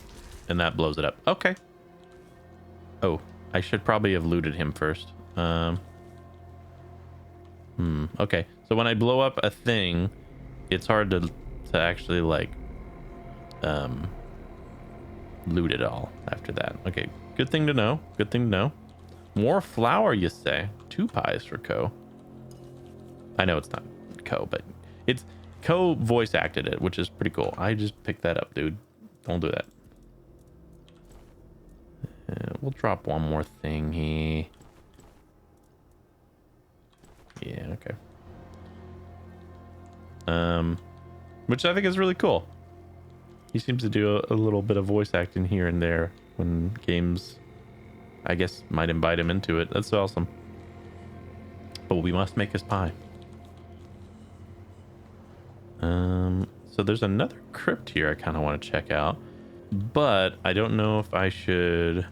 and that blows it up. Okay. Oh, I should probably have looted him first. Okay. So when I blow up a thing, it's hard to actually like loot it all after that. Okay. Good thing to know. Good thing to know. More flour, you say? 2 pies for Co. I know it's not Co, but it's Co voice acted it, which is pretty cool. I just picked that up, dude. Don't do that. We'll drop one more thing here. Yeah, okay. Which I think is really cool. He seems to do a little bit of voice acting here and there when games, I guess, might invite him into it. That's awesome. But we must make his pie. So there's another crypt here I kind of want to check out, but I don't know if I should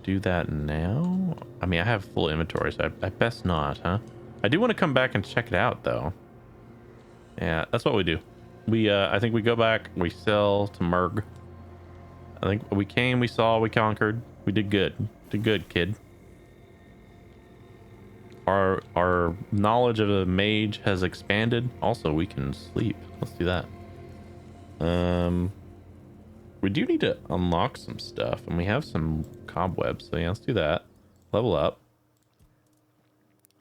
do that now. I mean, I have full inventory, so I best not, huh? I do want to come back and check it out, though. Yeah, that's what we do. I think we go back, we sell to Murg. I think we came, we saw, we conquered. We did good. Did good, kid. Our knowledge of a mage has expanded. Also, we can sleep. Let's do that. We do need to unlock some stuff, and we have some cobwebs. So yeah, let's do that. Level up.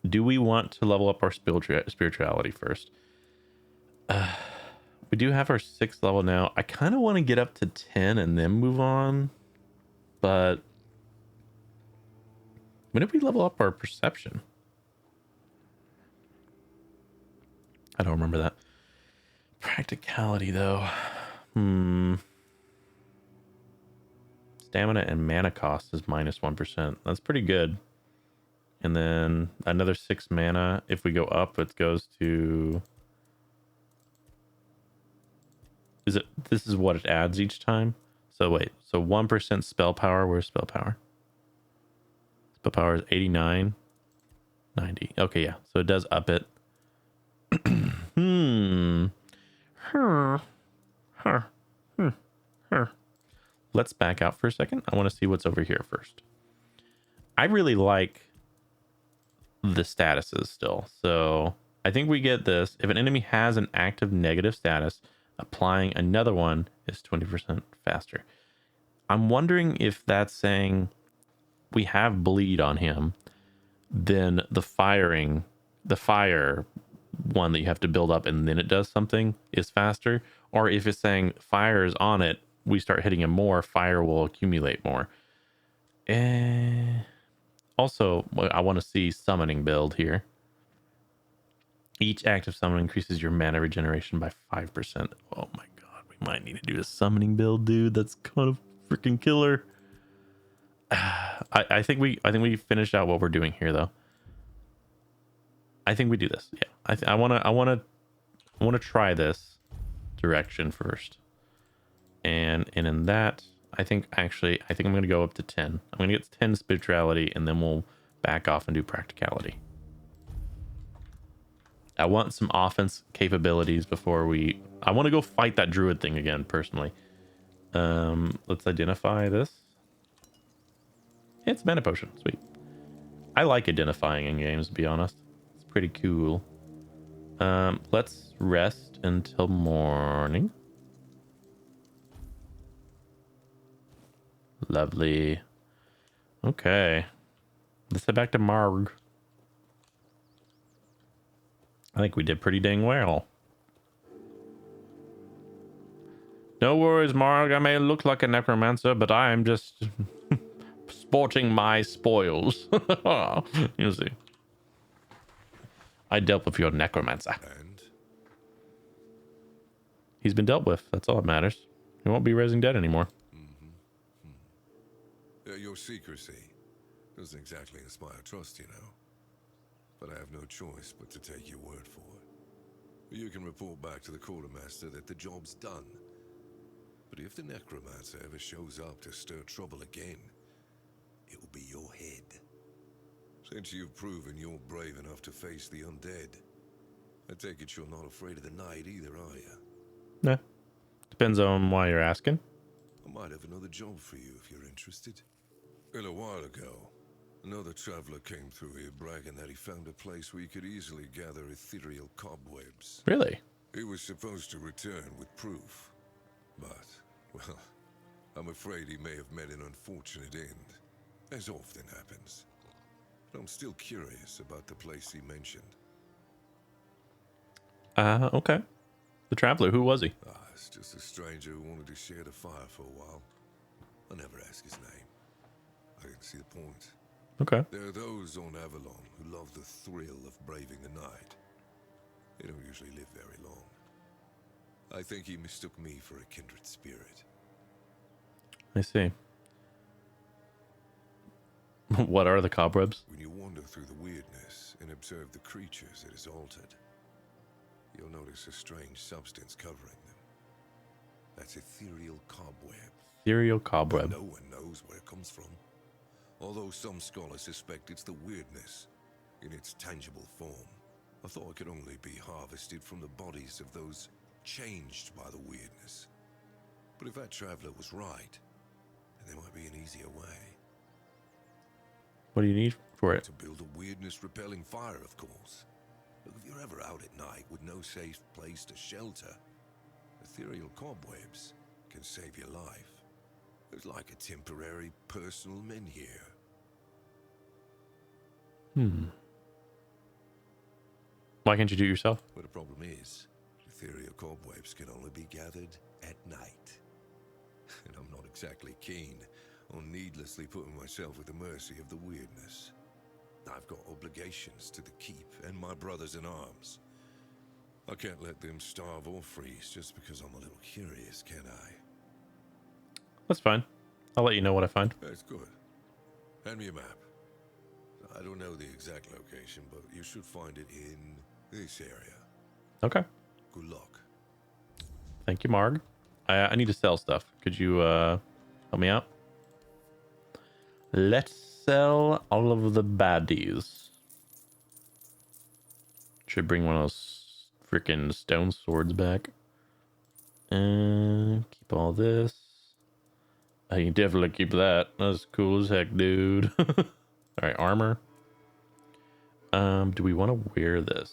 Do we want to level up our spirituality first? We do have our 6th level now. I kind of want to get up to 10 and then move on. But when did we level up our perception? I don't remember that. Practicality, though. Stamina and mana cost is -1%. That's pretty good. And then another 6 mana. If we go up, it goes to... This is what it adds each time? So wait. So 1% spell power. Where's spell power? Spell power is 89. 90. Okay, yeah. So it does up it. Let's back out for a second. I want to see what's over here first. I really like the statuses still. So I think we get this. If an enemy has an active negative status, applying another one is 20% faster. I'm wondering if that's saying we have bleed on him, then the fire one that you have to build up and then it does something is faster, or if it's saying fire is on it, we start hitting him more, fire will accumulate more. Also, I want to see summoning build here. Each active summon increases your mana regeneration by 5%. Oh my god, we Might need to do a summoning build, dude. That's kind of freaking killer. I think we finished out what we're doing here, though. I think we do this. Yeah, I wanna try this direction first, and in that, I think I'm gonna go up to 10. I'm gonna get to 10 spirituality, and then we'll back off and do practicality. I want some offense capabilities before I want to go fight that druid thing again, personally. Let's identify this. It's mana potion. Sweet. I like identifying in games, to be honest. It's pretty cool. Let's rest until morning. Lovely. Okay. Let's head back to Marg. I think we did pretty dang well. No worries, Marg. I may look like a necromancer, but I am just sporting my spoils. You see. I dealt with your necromancer. And He's been dealt with. That's all that matters. He won't be raising dead anymore. your secrecy doesn't exactly inspire trust, you know. But I have no choice but to take your word for it. You can report back to the quartermaster that the job's done. But if the necromancer ever shows up to stir trouble again, it will be your head. Since you've proven you're brave enough to face the undead, I take it you're not afraid of the night either, are you? Nah. Depends on why you're asking. I might have another job for you if you're interested. A little while ago, another traveler came through here bragging that he found a place where you could easily gather ethereal cobwebs. Really? He was supposed to return with proof, but, well, I'm afraid he may have met an unfortunate end, as often happens. But I'm still curious about the place he mentioned. Okay. The traveler, who was he? It's just a stranger who wanted to share the fire for a while. I never ask his name. I didn't see the point. Okay. There are those on Avalon who love the thrill of braving the night. They don't usually live very long. I think he mistook me for a kindred spirit. I see. What are the cobwebs? When you wander through the weirdness and observe the creatures it has altered, you'll notice a strange substance covering them. That's ethereal cobweb. Ethereal cobweb. No one knows where it comes from. Although some scholars suspect it's the weirdness in its tangible form. I thought it could only be harvested from the bodies of those changed by the weirdness. But if that traveler was right, then there might be an easier way. What do you need for it? To build a weirdness-repelling fire, of course. Look, if you're ever out at night with no safe place to shelter, ethereal cobwebs can save your life. It's like a temporary personal menhir. Why can't you do it yourself? But the problem is, ethereal cobwebs can only be gathered at night. And I'm not exactly keen on needlessly putting myself at the mercy of the weirdness. I've got obligations to the keep and my brothers in arms. I can't let them starve or freeze just because I'm a little curious, can I? That's fine. I'll let you know what I find. That's good. Hand me a map. I don't know the exact location, but you should find it in this area. Okay. Good luck. Thank you, Marg. I need to sell stuff. Could you help me out? Let's sell all of the baddies. Should bring one of those freaking stone swords back. And keep all this. I can definitely keep that. That's cool as heck, dude. All right, armor. Do we want to wear this?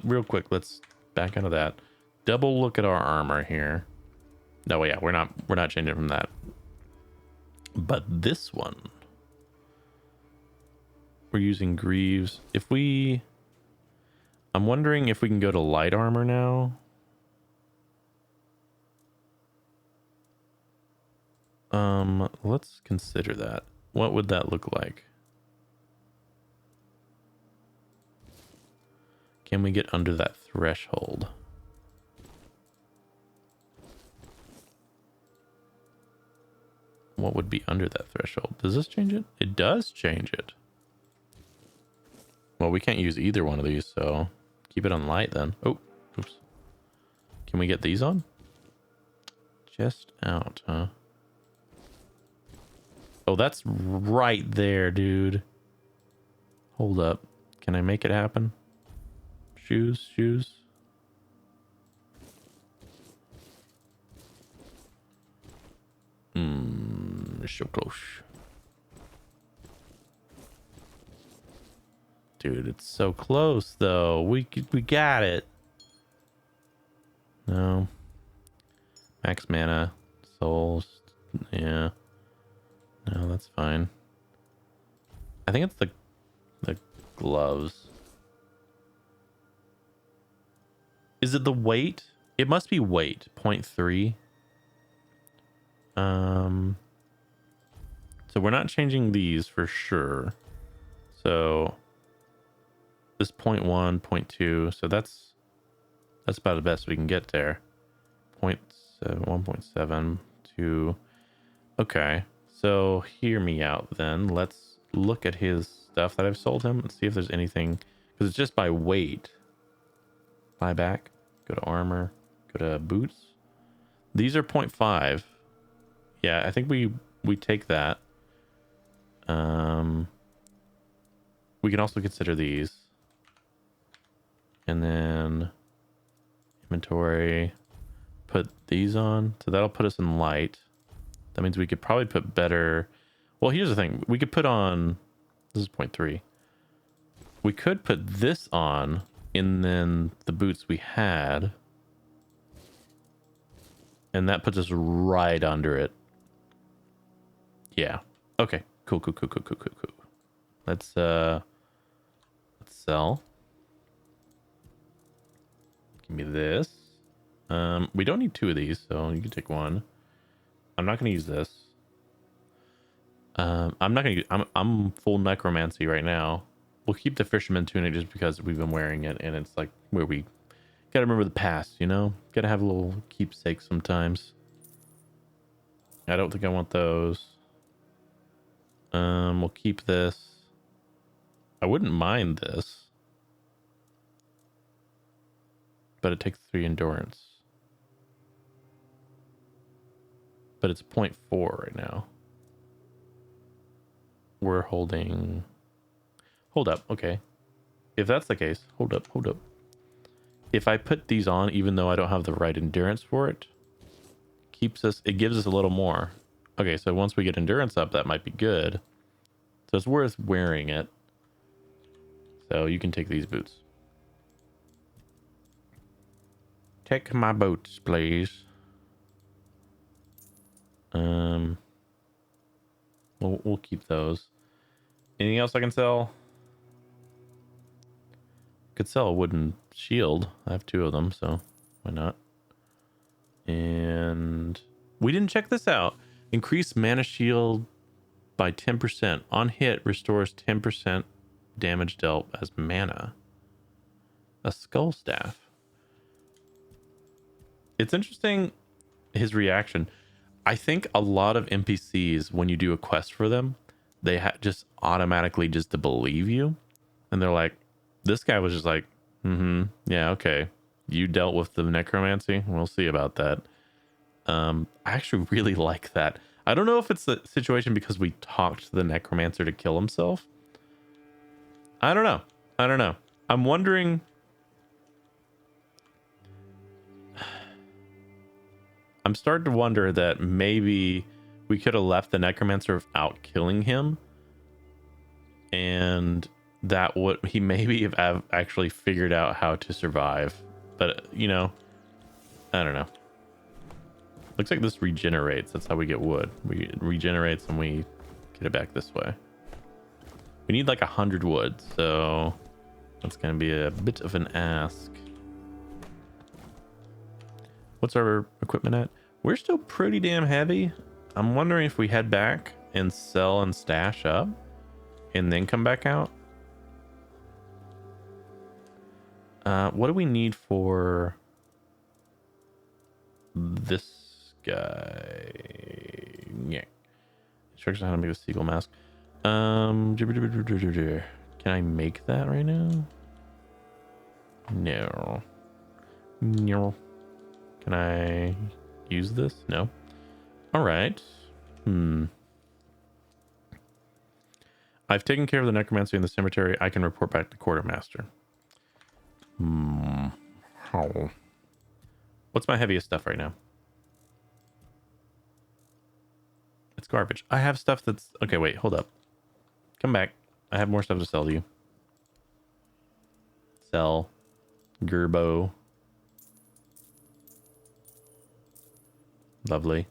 Real quick, let's back out of that. Double look at our armor here. No, yeah, we're not changing from that. But this one, we're using greaves. I'm wondering if we can go to light armor now. Let's consider that. What would that look like? Can we get under that threshold? what would be under that threshold? Does this change it? It does change it. Well, we can't use either one of these, so keep it on light then. Oh, oops. Can we get these on? Just out, huh? Oh, that's right there, dude. Hold up. Can I make it happen? Shoes, shoes. So close. Dude, it's so close though. We got it. No. Max mana, souls. Yeah. No, that's fine. I think it's the gloves. Is it the weight? It must be weight, 0.3. So we're not changing these for sure. So this 0.1, 0.2. So that's about the best we can get there. 1.7, 2. Okay. So hear me out then. Let's look at his stuff that I've sold him and see if there's anything, because it's just by weight. Buy back. Go to armor. Go to boots. These are 0.5. Yeah, I think we take that. We can also consider these. And then inventory, put these on. So that'll put us in light. That means we could probably put better. Well, here's the thing. We could put on, this is 0.3. We could put this on and then the boots we had. And that puts us right under it. Yeah. Okay. Cool. Let's sell. Give me this. We don't need 2 of these, so you can take 1. I'm not going to use this. I'm not going to. I'm full necromancy right now. We'll keep the fisherman tunic just because we've been wearing it, and it's like where we gotta remember the past, you know. Gotta have a little keepsake sometimes. I don't think I want those. We'll keep this. I wouldn't mind this, but it takes 3 endurance. But it's 0.4 right now. We're holding. Hold up. Okay. If that's the case, hold up. If I put these on, even though I don't have the right endurance for it, it gives us a little more. Okay, so once we get endurance up, that might be good. So it's worth wearing it. So you can take these boots. Take my boots, please. We'll keep those. Anything else I can sell? Could sell a wooden shield. I have 2 of them, so why not? And we didn't check this out. Increase mana shield by 10%. On hit, restores 10% damage dealt as mana. A skull staff. It's interesting, his reaction. I think a lot of NPCs, when you do a quest for them, they just automatically just to believe you. And they're like, this guy was just like, yeah, okay. You dealt with the necromancy. We'll see about that. I actually really like that. I don't know if it's the situation because we talked to the necromancer to kill himself. I don't know. I'm wondering. I'm starting to wonder that maybe we could have left the necromancer without killing him. And that would he maybe have actually figured out how to survive. But, you know, I don't know. Looks like this regenerates. That's how we get wood. It regenerates and we get it back this way. We need like 100 wood, so that's going to be a bit of an ask. What's our equipment at? We're still pretty damn heavy. I'm wondering if we head back and sell and stash up and then come back out. What do we need for this guy? Yeah. Instructions on how to make a seagull mask. Can I make that right now? No. No. Can I use this? No. All right. I've taken care of the necromancy in the cemetery. I can report back to quartermaster. How? What's my heaviest stuff right now? It's garbage. I have stuff that's... Okay, wait. Hold up. Come back. I have more stuff to sell to you. Sell. Gerbo. Lovely.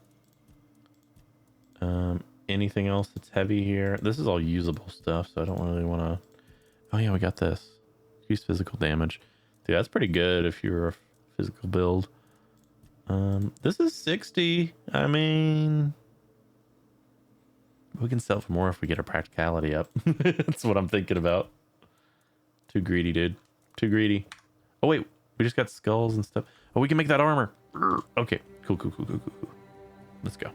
Anything else that's heavy here? This is all usable stuff, so I don't really want to... Oh yeah, we got this. Increase physical damage. Dude, that's pretty good if you're a physical build. This is 60. I mean... We can sell for more if we get our practicality up. That's what I'm thinking about. Too greedy, dude. Too greedy. Oh, wait. We just got skulls and stuff. Oh, we can make that armor. Okay. Cool. Let's go.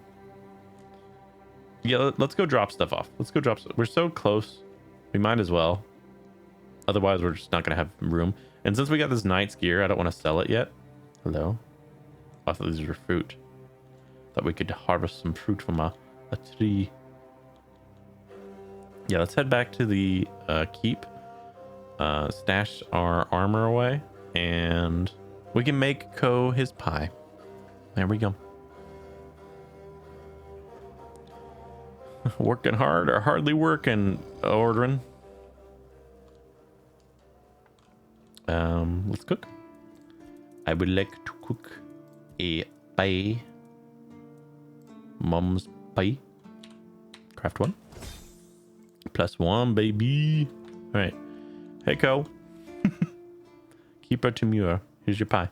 Yeah, let's go drop stuff off. Let's go drop stuff. We're so close. We might as well. Otherwise, we're just not going to have room. And since we got this knight's gear, I don't want to sell it yet. Hello? I thought these were fruit. Thought we could harvest some fruit from a tree. Yeah, let's head back to the keep. Stash our armor away. And we can make Ko his pie. There we go. Working hard or hardly working, ordering. Let's cook. I would like to cook a pie. Mom's pie. Craft one. +1, baby. All right. Hey, Ko. Keeper Timur. Here's your pie.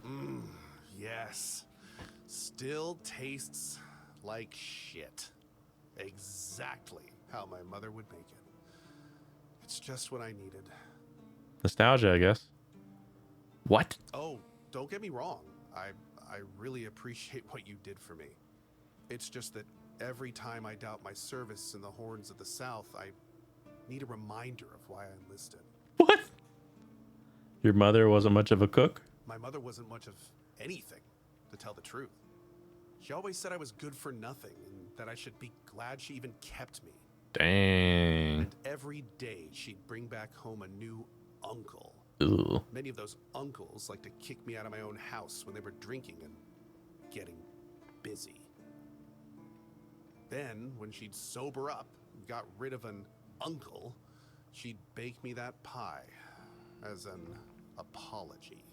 Yes. Still tastes like shit. Exactly how my mother would make it. It's just what I needed. Nostalgia, I guess. What? Oh, don't get me wrong. I really appreciate what you did for me. It's just that every time I doubt my service in the Horns of the South, I need a reminder of why I enlisted. What? Your mother wasn't much of a cook? My mother wasn't much of anything, to tell the truth. She always said I was good for nothing and that I should be glad she even kept me. Dang. And every day she'd bring back home a new uncle. Ooh. Many of those uncles like to kick me out of my own house when they were drinking and getting busy. Then, when she'd sober up and got rid of an uncle, she'd bake me that pie as an apology.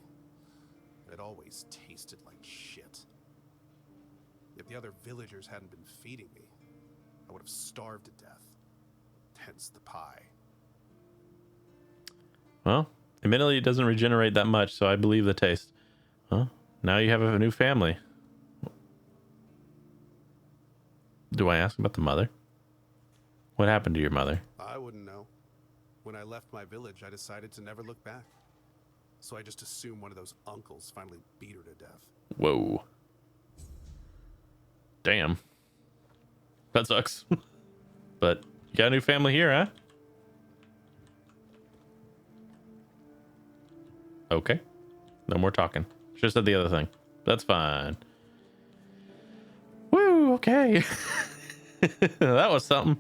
It always tasted like shit. If the other villagers hadn't been feeding me, I would have starved to death. Hence the pie. Well, admittedly, it doesn't regenerate that much, so I believe the taste. Huh? Now you have a new family. Do I ask about the mother? What happened to your mother? I wouldn't know. When I left my village, I decided to never look back. So I just assumed one of those uncles finally beat her to death. Whoa. Damn. That sucks. But you got a new family here, huh? Okay. No more talking. Just said the other thing. That's fine. Woo, okay. That was something.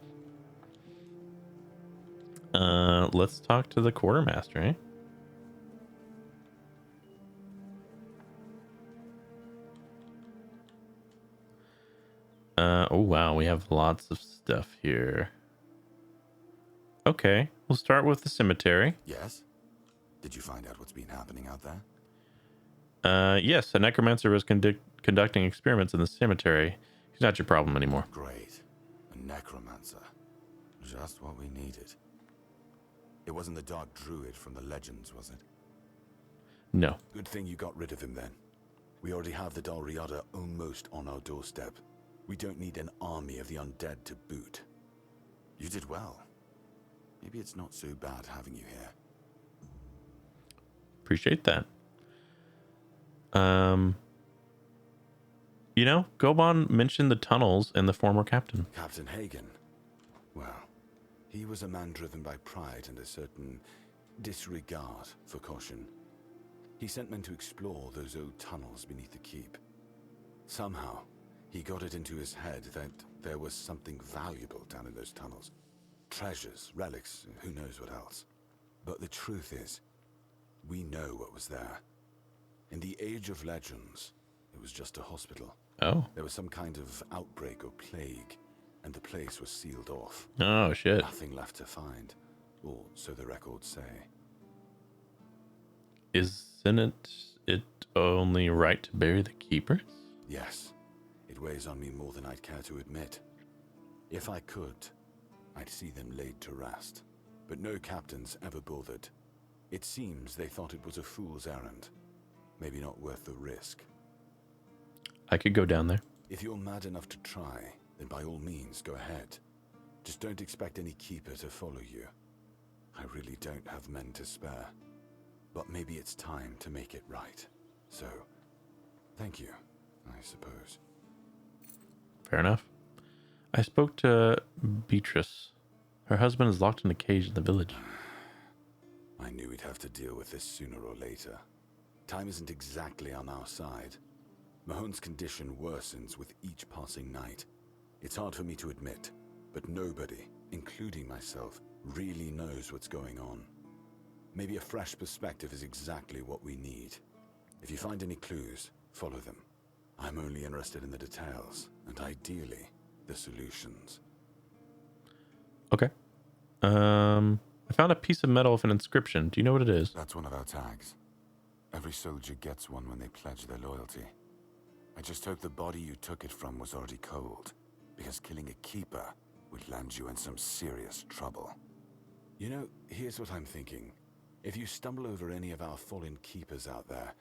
Let's talk to the quartermaster, eh? Oh wow, we have lots of stuff here. Okay, we'll start with the cemetery. Yes? Did you find out what's been happening out there? Yes, a necromancer was conducting experiments in the cemetery. He's not your problem anymore. Great. A necromancer. Just what we needed. It wasn't the dark druid from the legends, was it? No. Good thing you got rid of him then. We already have the Dalriada almost on our doorstep. We don't need an army of the undead to boot. You did well. Maybe it's not so bad having you here. Appreciate that. You know, Goban mentioned the tunnels and the former captain. Captain Hagen. Well, he was a man driven by pride and a certain disregard for caution. He sent men to explore those old tunnels beneath the keep. Somehow, he got it into his head that there was something valuable down in those tunnels. Treasures, relics, who knows what else. But the truth is, we know what was there. In the Age of Legends, it was just a hospital. Oh. There was some kind of outbreak or plague, and the place was sealed off. Oh, shit. Nothing left to find, or so the records say. Isn't it only right to bury the keepers? Yes, it weighs on me more than I'd care to admit. If I could, I'd see them laid to rest. But no captains ever bothered. It seems they thought it was a fool's errand. Maybe not worth the risk. I could go down there. If you're mad enough to try, then by all means go ahead. Just don't expect any keeper to follow you. I really don't have men to spare. But maybe it's time to make it right. So, thank you, I suppose. Fair enough. I spoke to Beatrice. Her husband is locked in a cage in the village. I knew we'd have to deal with this sooner or later. Time isn't exactly on our side. Mahone's condition worsens with each passing night. It's hard for me to admit, but nobody, including myself, really knows what's going on. Maybe a fresh perspective is exactly what we need. If you find any clues, follow them. I'm only interested in the details, and ideally, the solutions. Okay. I found a piece of metal with an inscription. Do you know what it is? That's one of our tags. Every soldier gets one when they pledge their loyalty. I just hope the body you took it from was already cold, because killing a keeper would land you in some serious trouble. You know, here's what I'm thinking. If you stumble over any of our fallen keepers out there,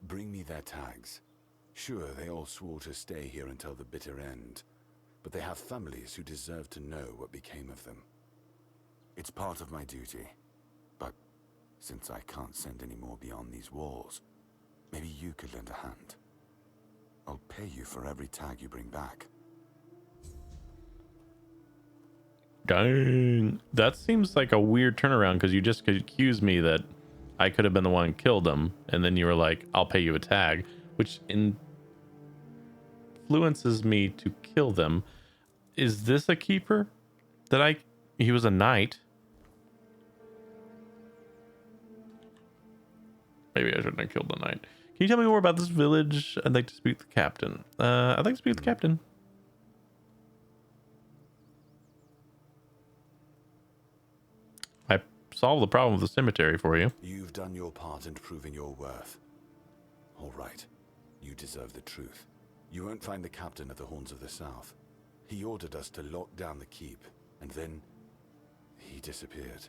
bring me their tags. Sure, they all swore to stay here until the bitter end, but they have families who deserve to know what became of them. It's part of my duty, but since I can't send any more beyond these walls, maybe you could lend a hand. I'll pay you for every tag you bring back. Dang. That seems like a weird turnaround, because you just accused me that I could have been the one who killed him, and then you were like, I'll pay you a tag, which influences me to kill them. Is this a keeper? He was a knight. Maybe I shouldn't have killed the knight. Can you tell me more about this village? I'd like to speak to the captain. I'd like to speak to the captain. I solved the problem with the cemetery for you. You've done your part in proving your worth. All right, you deserve the truth. You won't find the captain at the Horns of the South. He ordered us to lock down the keep, and then he disappeared.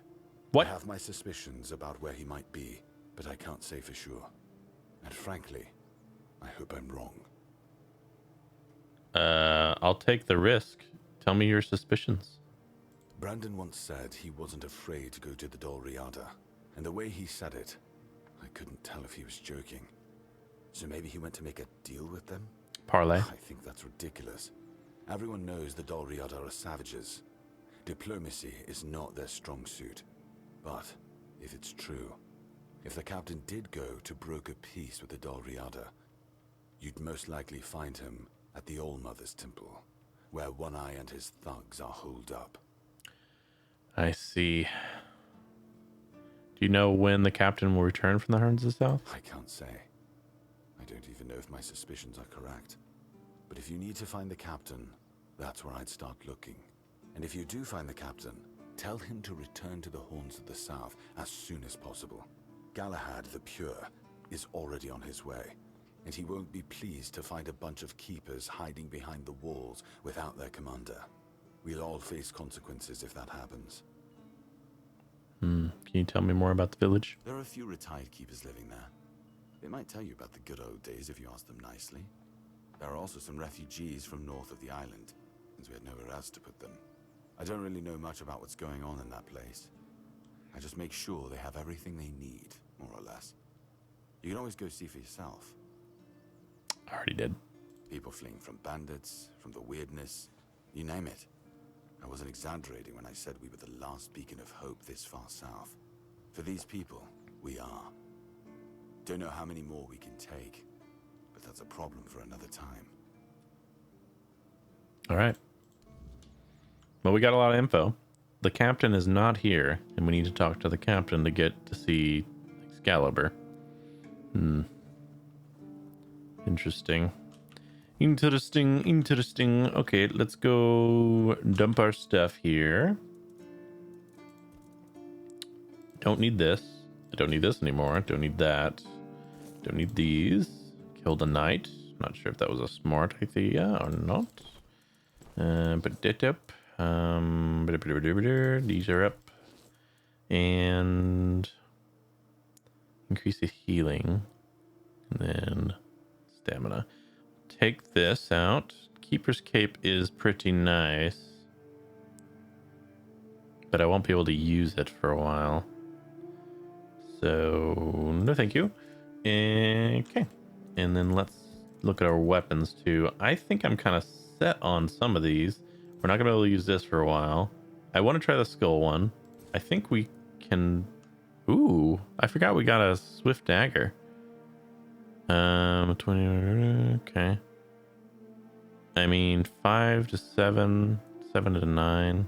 What? I have my suspicions about where he might be, but I can't say for sure. And frankly, I hope I'm wrong. I'll take the risk. Tell me your suspicions. Brandon once said he wasn't afraid to go to the Dol Riada, and the way he said it, I couldn't tell if he was joking. So maybe he went to make a deal with them? Parlay. I think that's ridiculous. Everyone knows the Dol Riada are savages. Diplomacy is not their strong suit. But if it's true, if the captain did go to broker peace with the Dol Riada, you'd most likely find him at the All-Mother's Temple, where One Eye and his thugs are holed up. I see. Do you know when the captain will return from the Horns of the South? I can't say. I don't even know if my suspicions are correct. But if you need to find the captain, that's where I'd start looking. And if you do find the captain, tell him to return to the Horns of the South as soon as possible. Galahad the Pure is already on his way, and he won't be pleased to find a bunch of keepers hiding behind the walls without their commander. We'll all face consequences if that happens. Can you tell me more about the village? There are a few retired keepers living there. They might tell you about the good old days if you ask them nicely. There are also some refugees from north of the island, since we had nowhere else to put them. I don't really know much about what's going on in that place. I just make sure they have everything they need, more or less. You can always go see for yourself. I already did. People fleeing from bandits, from the weirdness, you name it. I wasn't exaggerating when I said we were the last beacon of hope this far south. For these people, we are. Don't know how many more we can take, but that's a problem for another time. All right. Well, we got a lot of info. The captain is not here, and we need to talk to the captain to get to see Excalibur. Interesting. Interesting. Okay, let's go dump our stuff here. Don't need this. I don't need this anymore. Don't need that. Don't need these. Kill the knight. Not sure if that was a smart idea or not. But it up. These are up. And increase the healing. And then stamina. Take this out. Keeper's Cape is pretty nice. But I won't be able to use it for a while. So, no thank you. Okay. And then let's look at our weapons too. I think I'm kind of set on some of these. We're not going to be able to use this for a while. I want to try the skull one. I think we can... Ooh, I forgot we got a swift dagger. 20... Okay. I mean, 5 to 7, 7 to 9.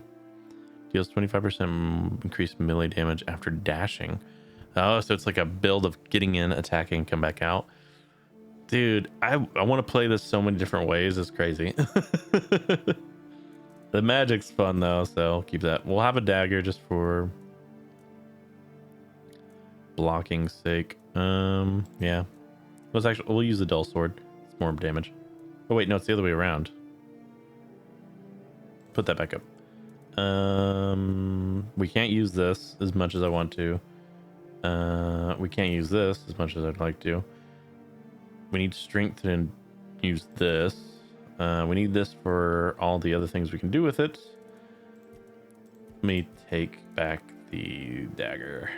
Deals 25% increased melee damage after dashing. Oh, so it's like a build of getting in, attacking, come back out. Dude, I want to play this so many different ways. It's crazy. The magic's fun though, so I'll keep that. We'll have a dagger just for blocking's sake. Yeah. We'll use the dull sword. It's more damage. Oh wait, no, it's the other way around. Put that back up. We can't use this as much as I want to. We can't use this as much as I'd like to. We need strength to use this. We need this for all the other things we can do with it. Let me take back the dagger.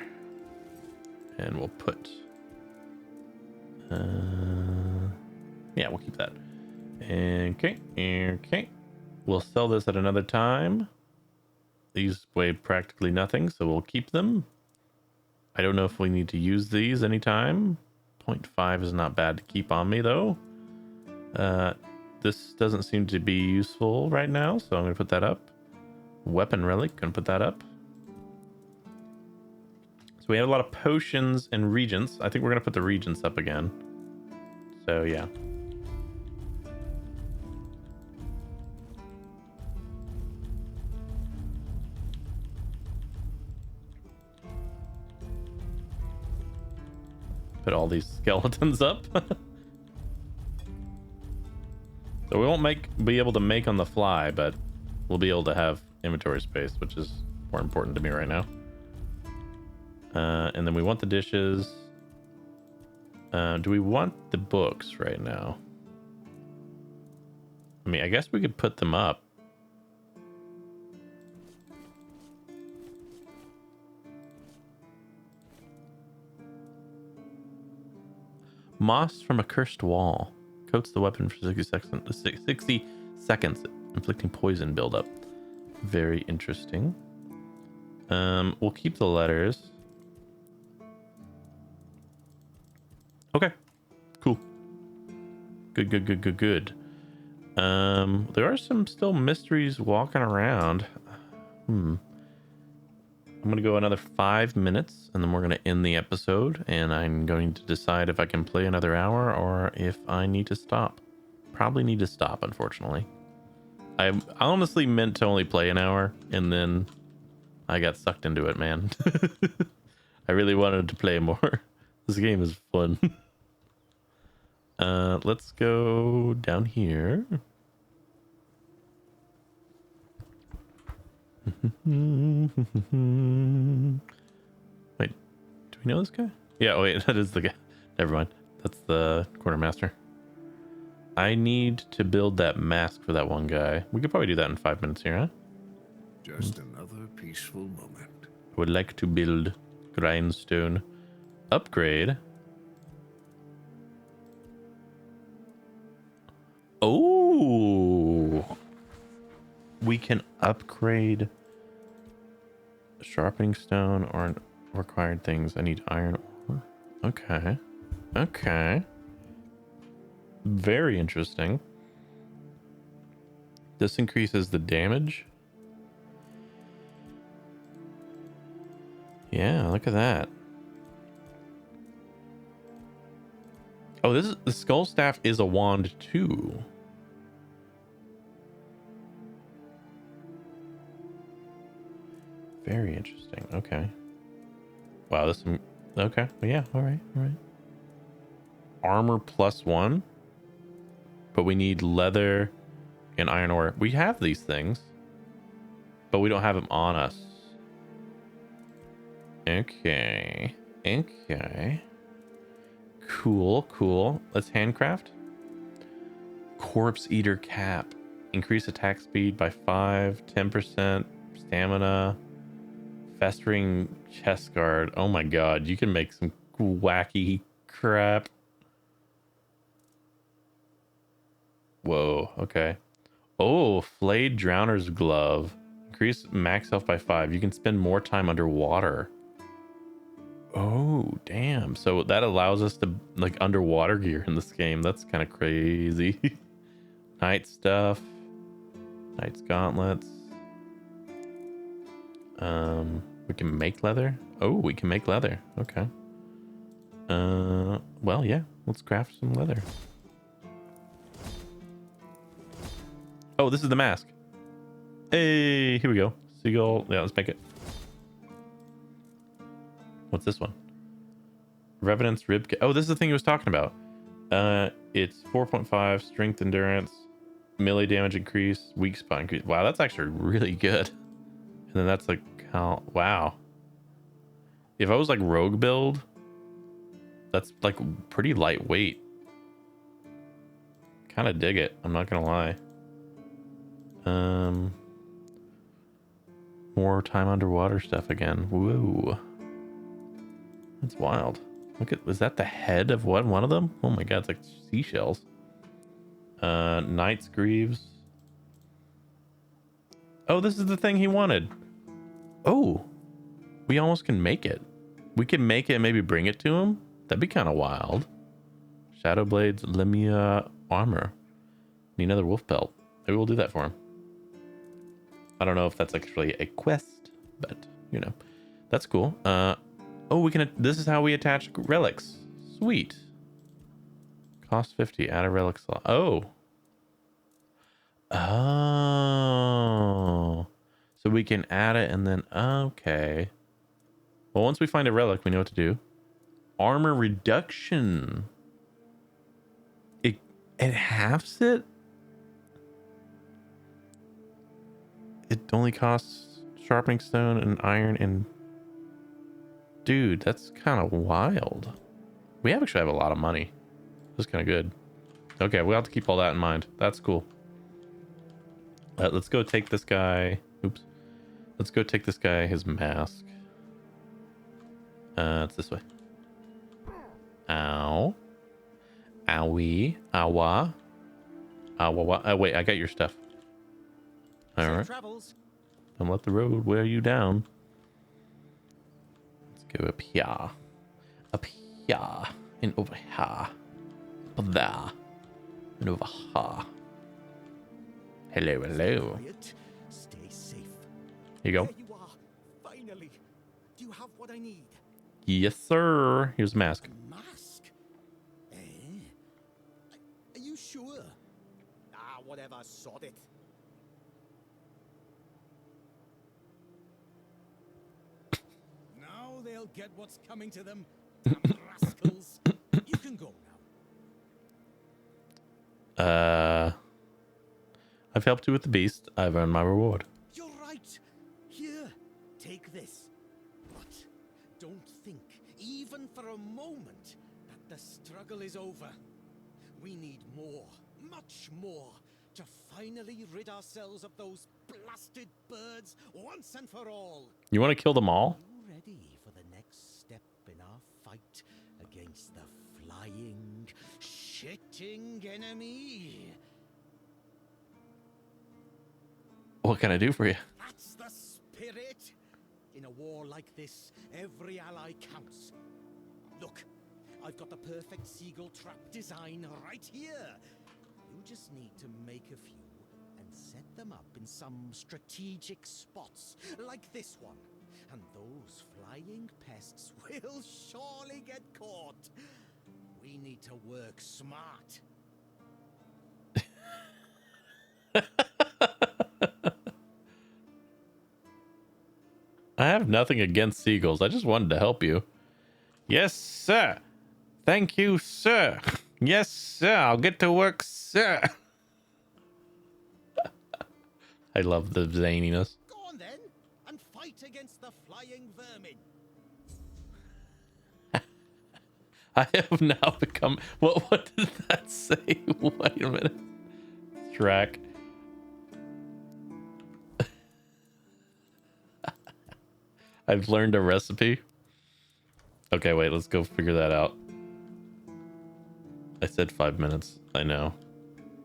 And we'll put... yeah, we'll keep that. Okay. We'll sell this at another time. These weigh practically nothing, so we'll keep them. I don't know if we need to use these anytime. 0.5 is not bad to keep on me, though. This doesn't seem to be useful right now, so I'm going to put that up. Weapon relic, going to put that up. So we have a lot of potions and regents. I think we're going to put the regents up again. So, yeah. Put all these skeletons up. So we won't be able to make on the fly, but we'll be able to have inventory space, which is more important to me right now. And then we want the dishes. Do we want the books right now? I mean, I guess we could put them up. Moss from a cursed wall. Coats the weapon for 60 seconds, inflicting poison buildup. Very interesting. We'll keep the letters. Okay. Cool. Good. There are some still mysteries walking around. I'm gonna go another 5 minutes and then we're gonna end the episode, and I'm going to decide if I can play another hour or if I need to stop. Probably need to stop, unfortunately. I honestly meant to only play an hour and then I got sucked into it, man. I really wanted to play more. This game is fun. Let's go down here. Wait, do we know this guy? Yeah, wait, that is the guy. Never mind. That's the quartermaster. I need to build that mask for that one guy. We could probably do that in 5 minutes here, huh? Just another peaceful moment. I would like to build grindstone. Upgrade. Oh, we can upgrade sharpening stone or required things. I need iron ore. Okay. Okay. Very interesting. This increases the damage. Yeah, look at that. Oh, this is the skull staff is a wand too. Very interesting. Okay. Wow, this okay. Yeah, all right, all right. Armor +1. But we need leather and iron ore. We have these things, but we don't have them on us. Okay. Okay. Cool, cool. Let's handcraft. Corpse Eater Cap. Increase attack speed by 5, 10% stamina. Festering chest guard. Oh my god, you can make some wacky crap. Whoa, okay. Oh, Flayed Drowner's Glove. Increase max health by 5. You can spend more time underwater. Oh, damn. So that allows us to, like, underwater gear in this game. That's kind of crazy. Knight stuff. Knight's gauntlets. We can make leather. Oh, we can make leather. Okay. Well, yeah. Let's craft some leather. Oh, this is the mask. Hey, here we go. Seagull. Yeah, let's make it. What's this one? Revenant's rib. Oh, this is the thing he was talking about. It's 4.5 strength, endurance, melee damage increase, weak spot increase. Wow, that's actually really good. And then that's like how. Wow. If I was like rogue build, that's like pretty lightweight. Kind of dig it. I'm not gonna lie. More time underwater stuff again. Whoa. That's wild. Look at, was that the head of one of them? Oh my god, it's like seashells. Knight's Greaves. Oh, this is the thing he wanted. Oh, we almost can make it. We can make it and maybe bring it to him. That'd be kind of wild. Shadowblade's Lemia armor. Need another wolf pelt. Maybe we'll do that for him. I don't know if that's actually a quest, but you know, that's cool. Oh, we can. This is how we attach relics. Sweet. Cost 50. Add a relic slot. Oh. Oh. So we can add it and then okay. Well, once we find a relic, we know what to do. Armor reduction. It halves it. It only costs sharpening stone and iron and... Dude, that's kind of wild. We actually have a lot of money. That's kind of good. Okay, we'll have to keep all that in mind. That's cool. Let's go take this guy. Oops. Let's go take this guy his mask. It's this way. Ow. Owie. Awa. Awa. Wait, I got your stuff. All right. Don't let the road wear you down. Let's go up here. Up here. And over here. Up there. And over here. Hello, hello. Stay safe. Here you go. There you are. Finally. Do you have what I need? Yes, sir. Here's a mask. Mask? Eh? Are you sure? Ah, whatever. Sod it. Now they'll get what's coming to them. Damn rascals. You can go now. I've helped you with the beast. I've earned my reward. You're right. Here, take this. But don't think, even for a moment, that the struggle is over. We need more, much more, to finally rid ourselves of those blasted birds once and for all. You want to kill them all? You ready for the next step in our fight against the flying, shitting enemy? What can I do for you? That's the spirit. In a war like this, every ally counts. Look, I've got the perfect seagull trap design right here. You just need to make a few and set them up in some strategic spots, like this one. And those flying pests will surely get caught. We need to work smart. I have nothing against seagulls. I just wanted to help you. Yes, sir. Thank you, sir. Yes, sir. I'll get to work, sir. I love the zaniness. Go on then, and fight against the flying vermin. I have now become... What did that say? Wait a minute. Track. I've learned a recipe. Okay, wait, let's go figure that out. I said 5 minutes. I know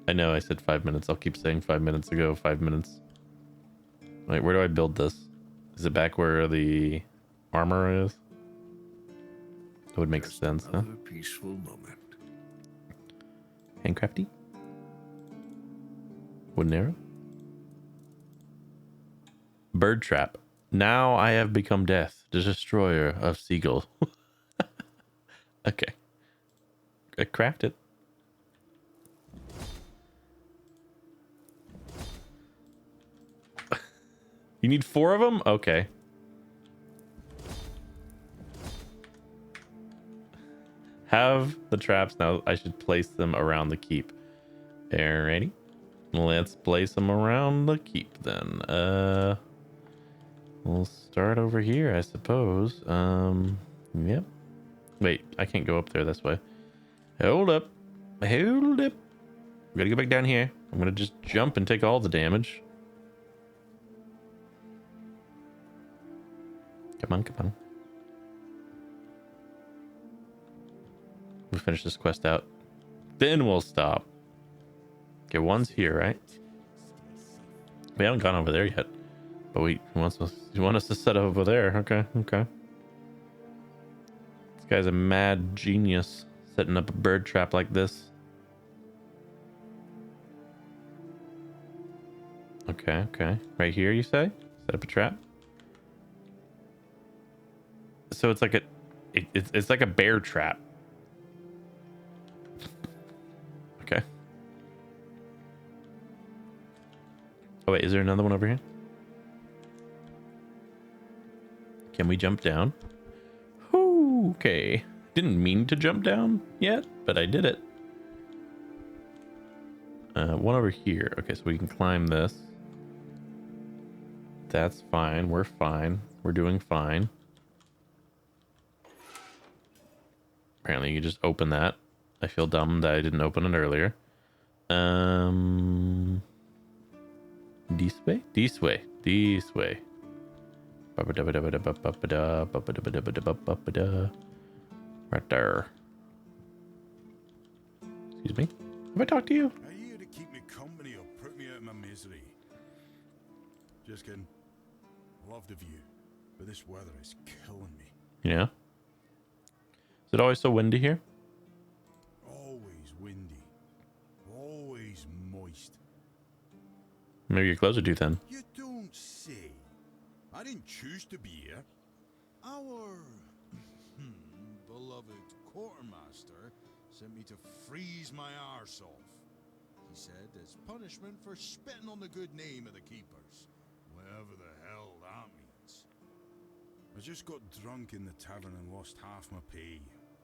I said 5 minutes. I'll keep saying 5 minutes ago, 5 minutes. Wait, where do I build this? Is it back where the armor is? That would make Just sense, huh? another peaceful moment. Handcrafty? Wooden arrow? Bird trap. Now I have become death, the destroyer of seagulls. Okay. I craft it. You need 4 of them? Okay. Have the traps. Now I should place them around the keep. Alrighty. Let's place them around the keep then. We'll start over here, I suppose. Yep. Wait, I can't go up there this way. Hold up. Hold up. I'm gonna go back down here. I'm gonna just jump and take all the damage. Come on, come on. We'll finish this quest out. Then we'll stop. Okay, one's here, right? We haven't gone over there yet. But you want us to set up over there. Okay, okay. This guy's a mad genius setting up a bird trap like this. Okay, okay. Right here, you say? Set up a trap? So it's like it's like a bear trap. Okay. Oh wait, is there another one over here? Can we jump down? Ooh, okay. Didn't mean to jump down yet, but I did it. One over here. Okay, so we can climb this. That's fine. We're fine. We're doing fine. Apparently you just open that. I feel dumb that I didn't open it earlier. This way? This way. This way. Right there. Excuse me? Have I talked to you? Are you here to keep me company or put me out of my misery? Just kidding. I love the view, but this weather is killing me. Yeah. Is it always so windy here? Always windy. Always moist. Maybe your clothes are too thin. You don't say. I didn't choose to be here. Our beloved quartermaster sent me to freeze my arse off. He said as punishment for spitting on the good name of the keepers. Whatever the hell that means. I just got drunk in the tavern and lost half my pay.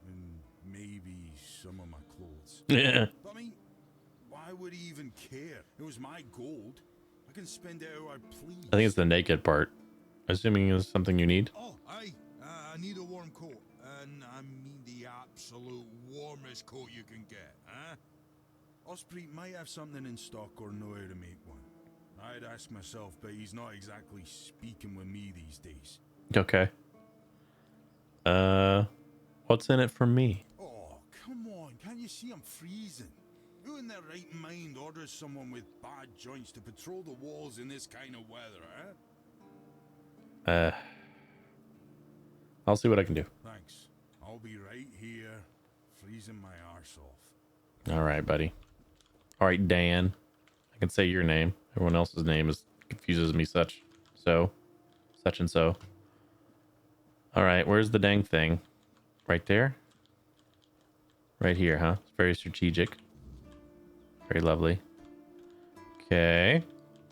And maybe some of my clothes. Yeah. But I mean, why would he even care? It was my gold. I can spend it how I please. I think it's the naked part. Assuming it's something you need. Oh, I need a warm coat. And I mean the absolute warmest coat you can get, huh? Osprey might have something in stock or know how to make one. I'd ask myself, but he's not exactly speaking with me these days. Okay. What's in it for me? Oh, come on. Can't you see I'm freezing? Who in their right mind orders someone with bad joints to patrol the walls in this kind of weather, eh? I'll see what I can do. Thanks. I'll be right here, freezing my arse off. All right, buddy. All right, Dan. I can say your name. Everyone else's name confuses me such and so. All right, where's the dang thing? Right there? Right here, huh? It's very strategic. Very lovely. Okay.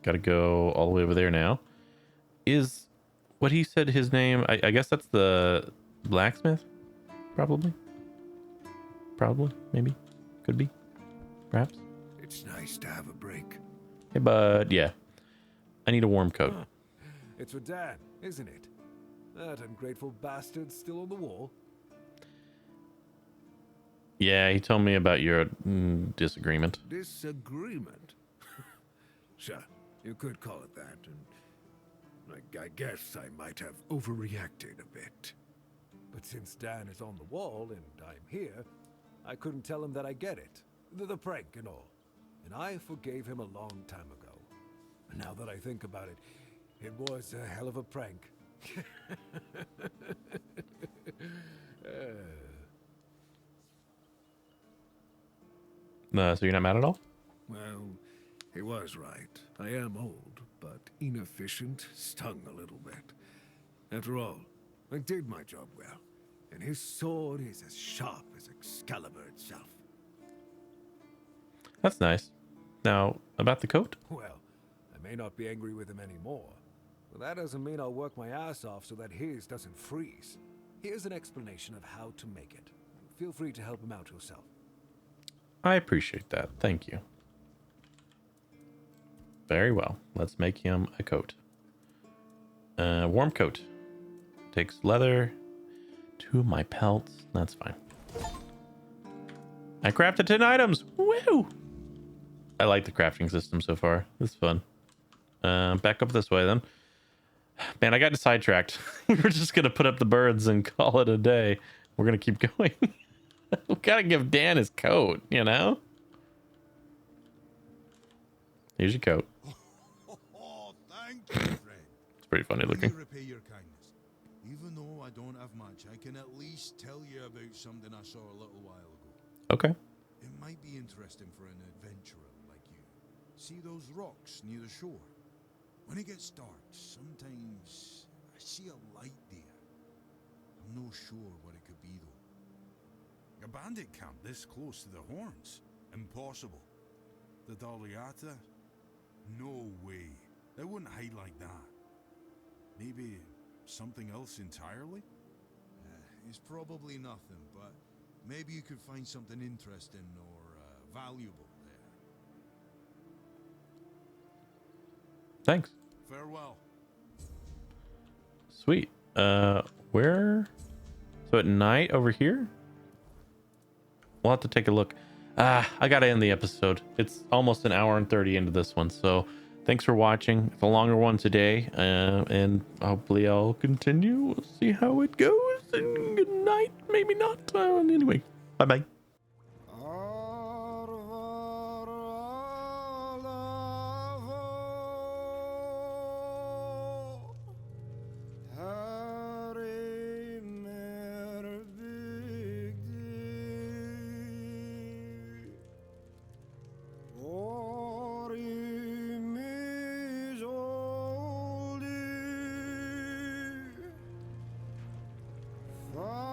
Gotta go all the way over there now. Is what he said his name? I guess that's the blacksmith? Probably. Maybe. Could be. Perhaps. It's nice to have a break. Hey, bud. Yeah. I need a warm coat. Huh. It's for Dan, isn't it? That ungrateful bastard's still on the wall. Yeah, he told me about your disagreement. Disagreement? Sure, you could call it that, and I guess I might have overreacted a bit. But since Dan is on the wall and I'm here, I couldn't tell him that I get it. The prank and all. And I forgave him a long time ago. And now that I think about it, it was a hell of a prank. So you're not mad at all? Well, he was right. I am old, but inefficient, stung a little bit. After all, I did my job well, and his sword is as sharp as Excalibur itself. That's nice. Now, about the coat? Well, I may not be angry with him anymore, but that doesn't mean I'll work my ass off so that his doesn't freeze. Here's an explanation of how to make it. Feel free to help him out yourself. I appreciate that. Thank you. Very well. Let's make him a coat. Warm coat. Takes leather. 2 of my pelts. That's fine. I crafted 10 items. Woo! I like the crafting system so far. It's fun. Back up this way then. Man, I got sidetracked. We were just going to put up the birds and call it a day. We're going to keep going. We gotta give Dan his coat, you know? Here's your coat. Oh, thank you, friend. It's pretty funny looking. Let me repay your kindness. Even though I don't have much, I can at least tell you about something I saw a little while ago. Okay. It might be interesting for an adventurer like you. See those rocks near the shore? When it gets dark, sometimes I see a light there. I'm not sure what it could be, though. A bandit camp this close to the Horns? Impossible. The Daliata? No way. They wouldn't hide like that. Maybe something else entirely? It's probably nothing, but maybe you could find something interesting or valuable there. Thanks. Farewell. Sweet. Where? So at night over here? We'll have to take a look. I gotta end the episode. It's almost an hour and 30 into this one, so thanks for watching. It's a longer one today, and hopefully I'll continue. We'll see how it goes, and good night. Maybe not. Anyway, bye-bye. Far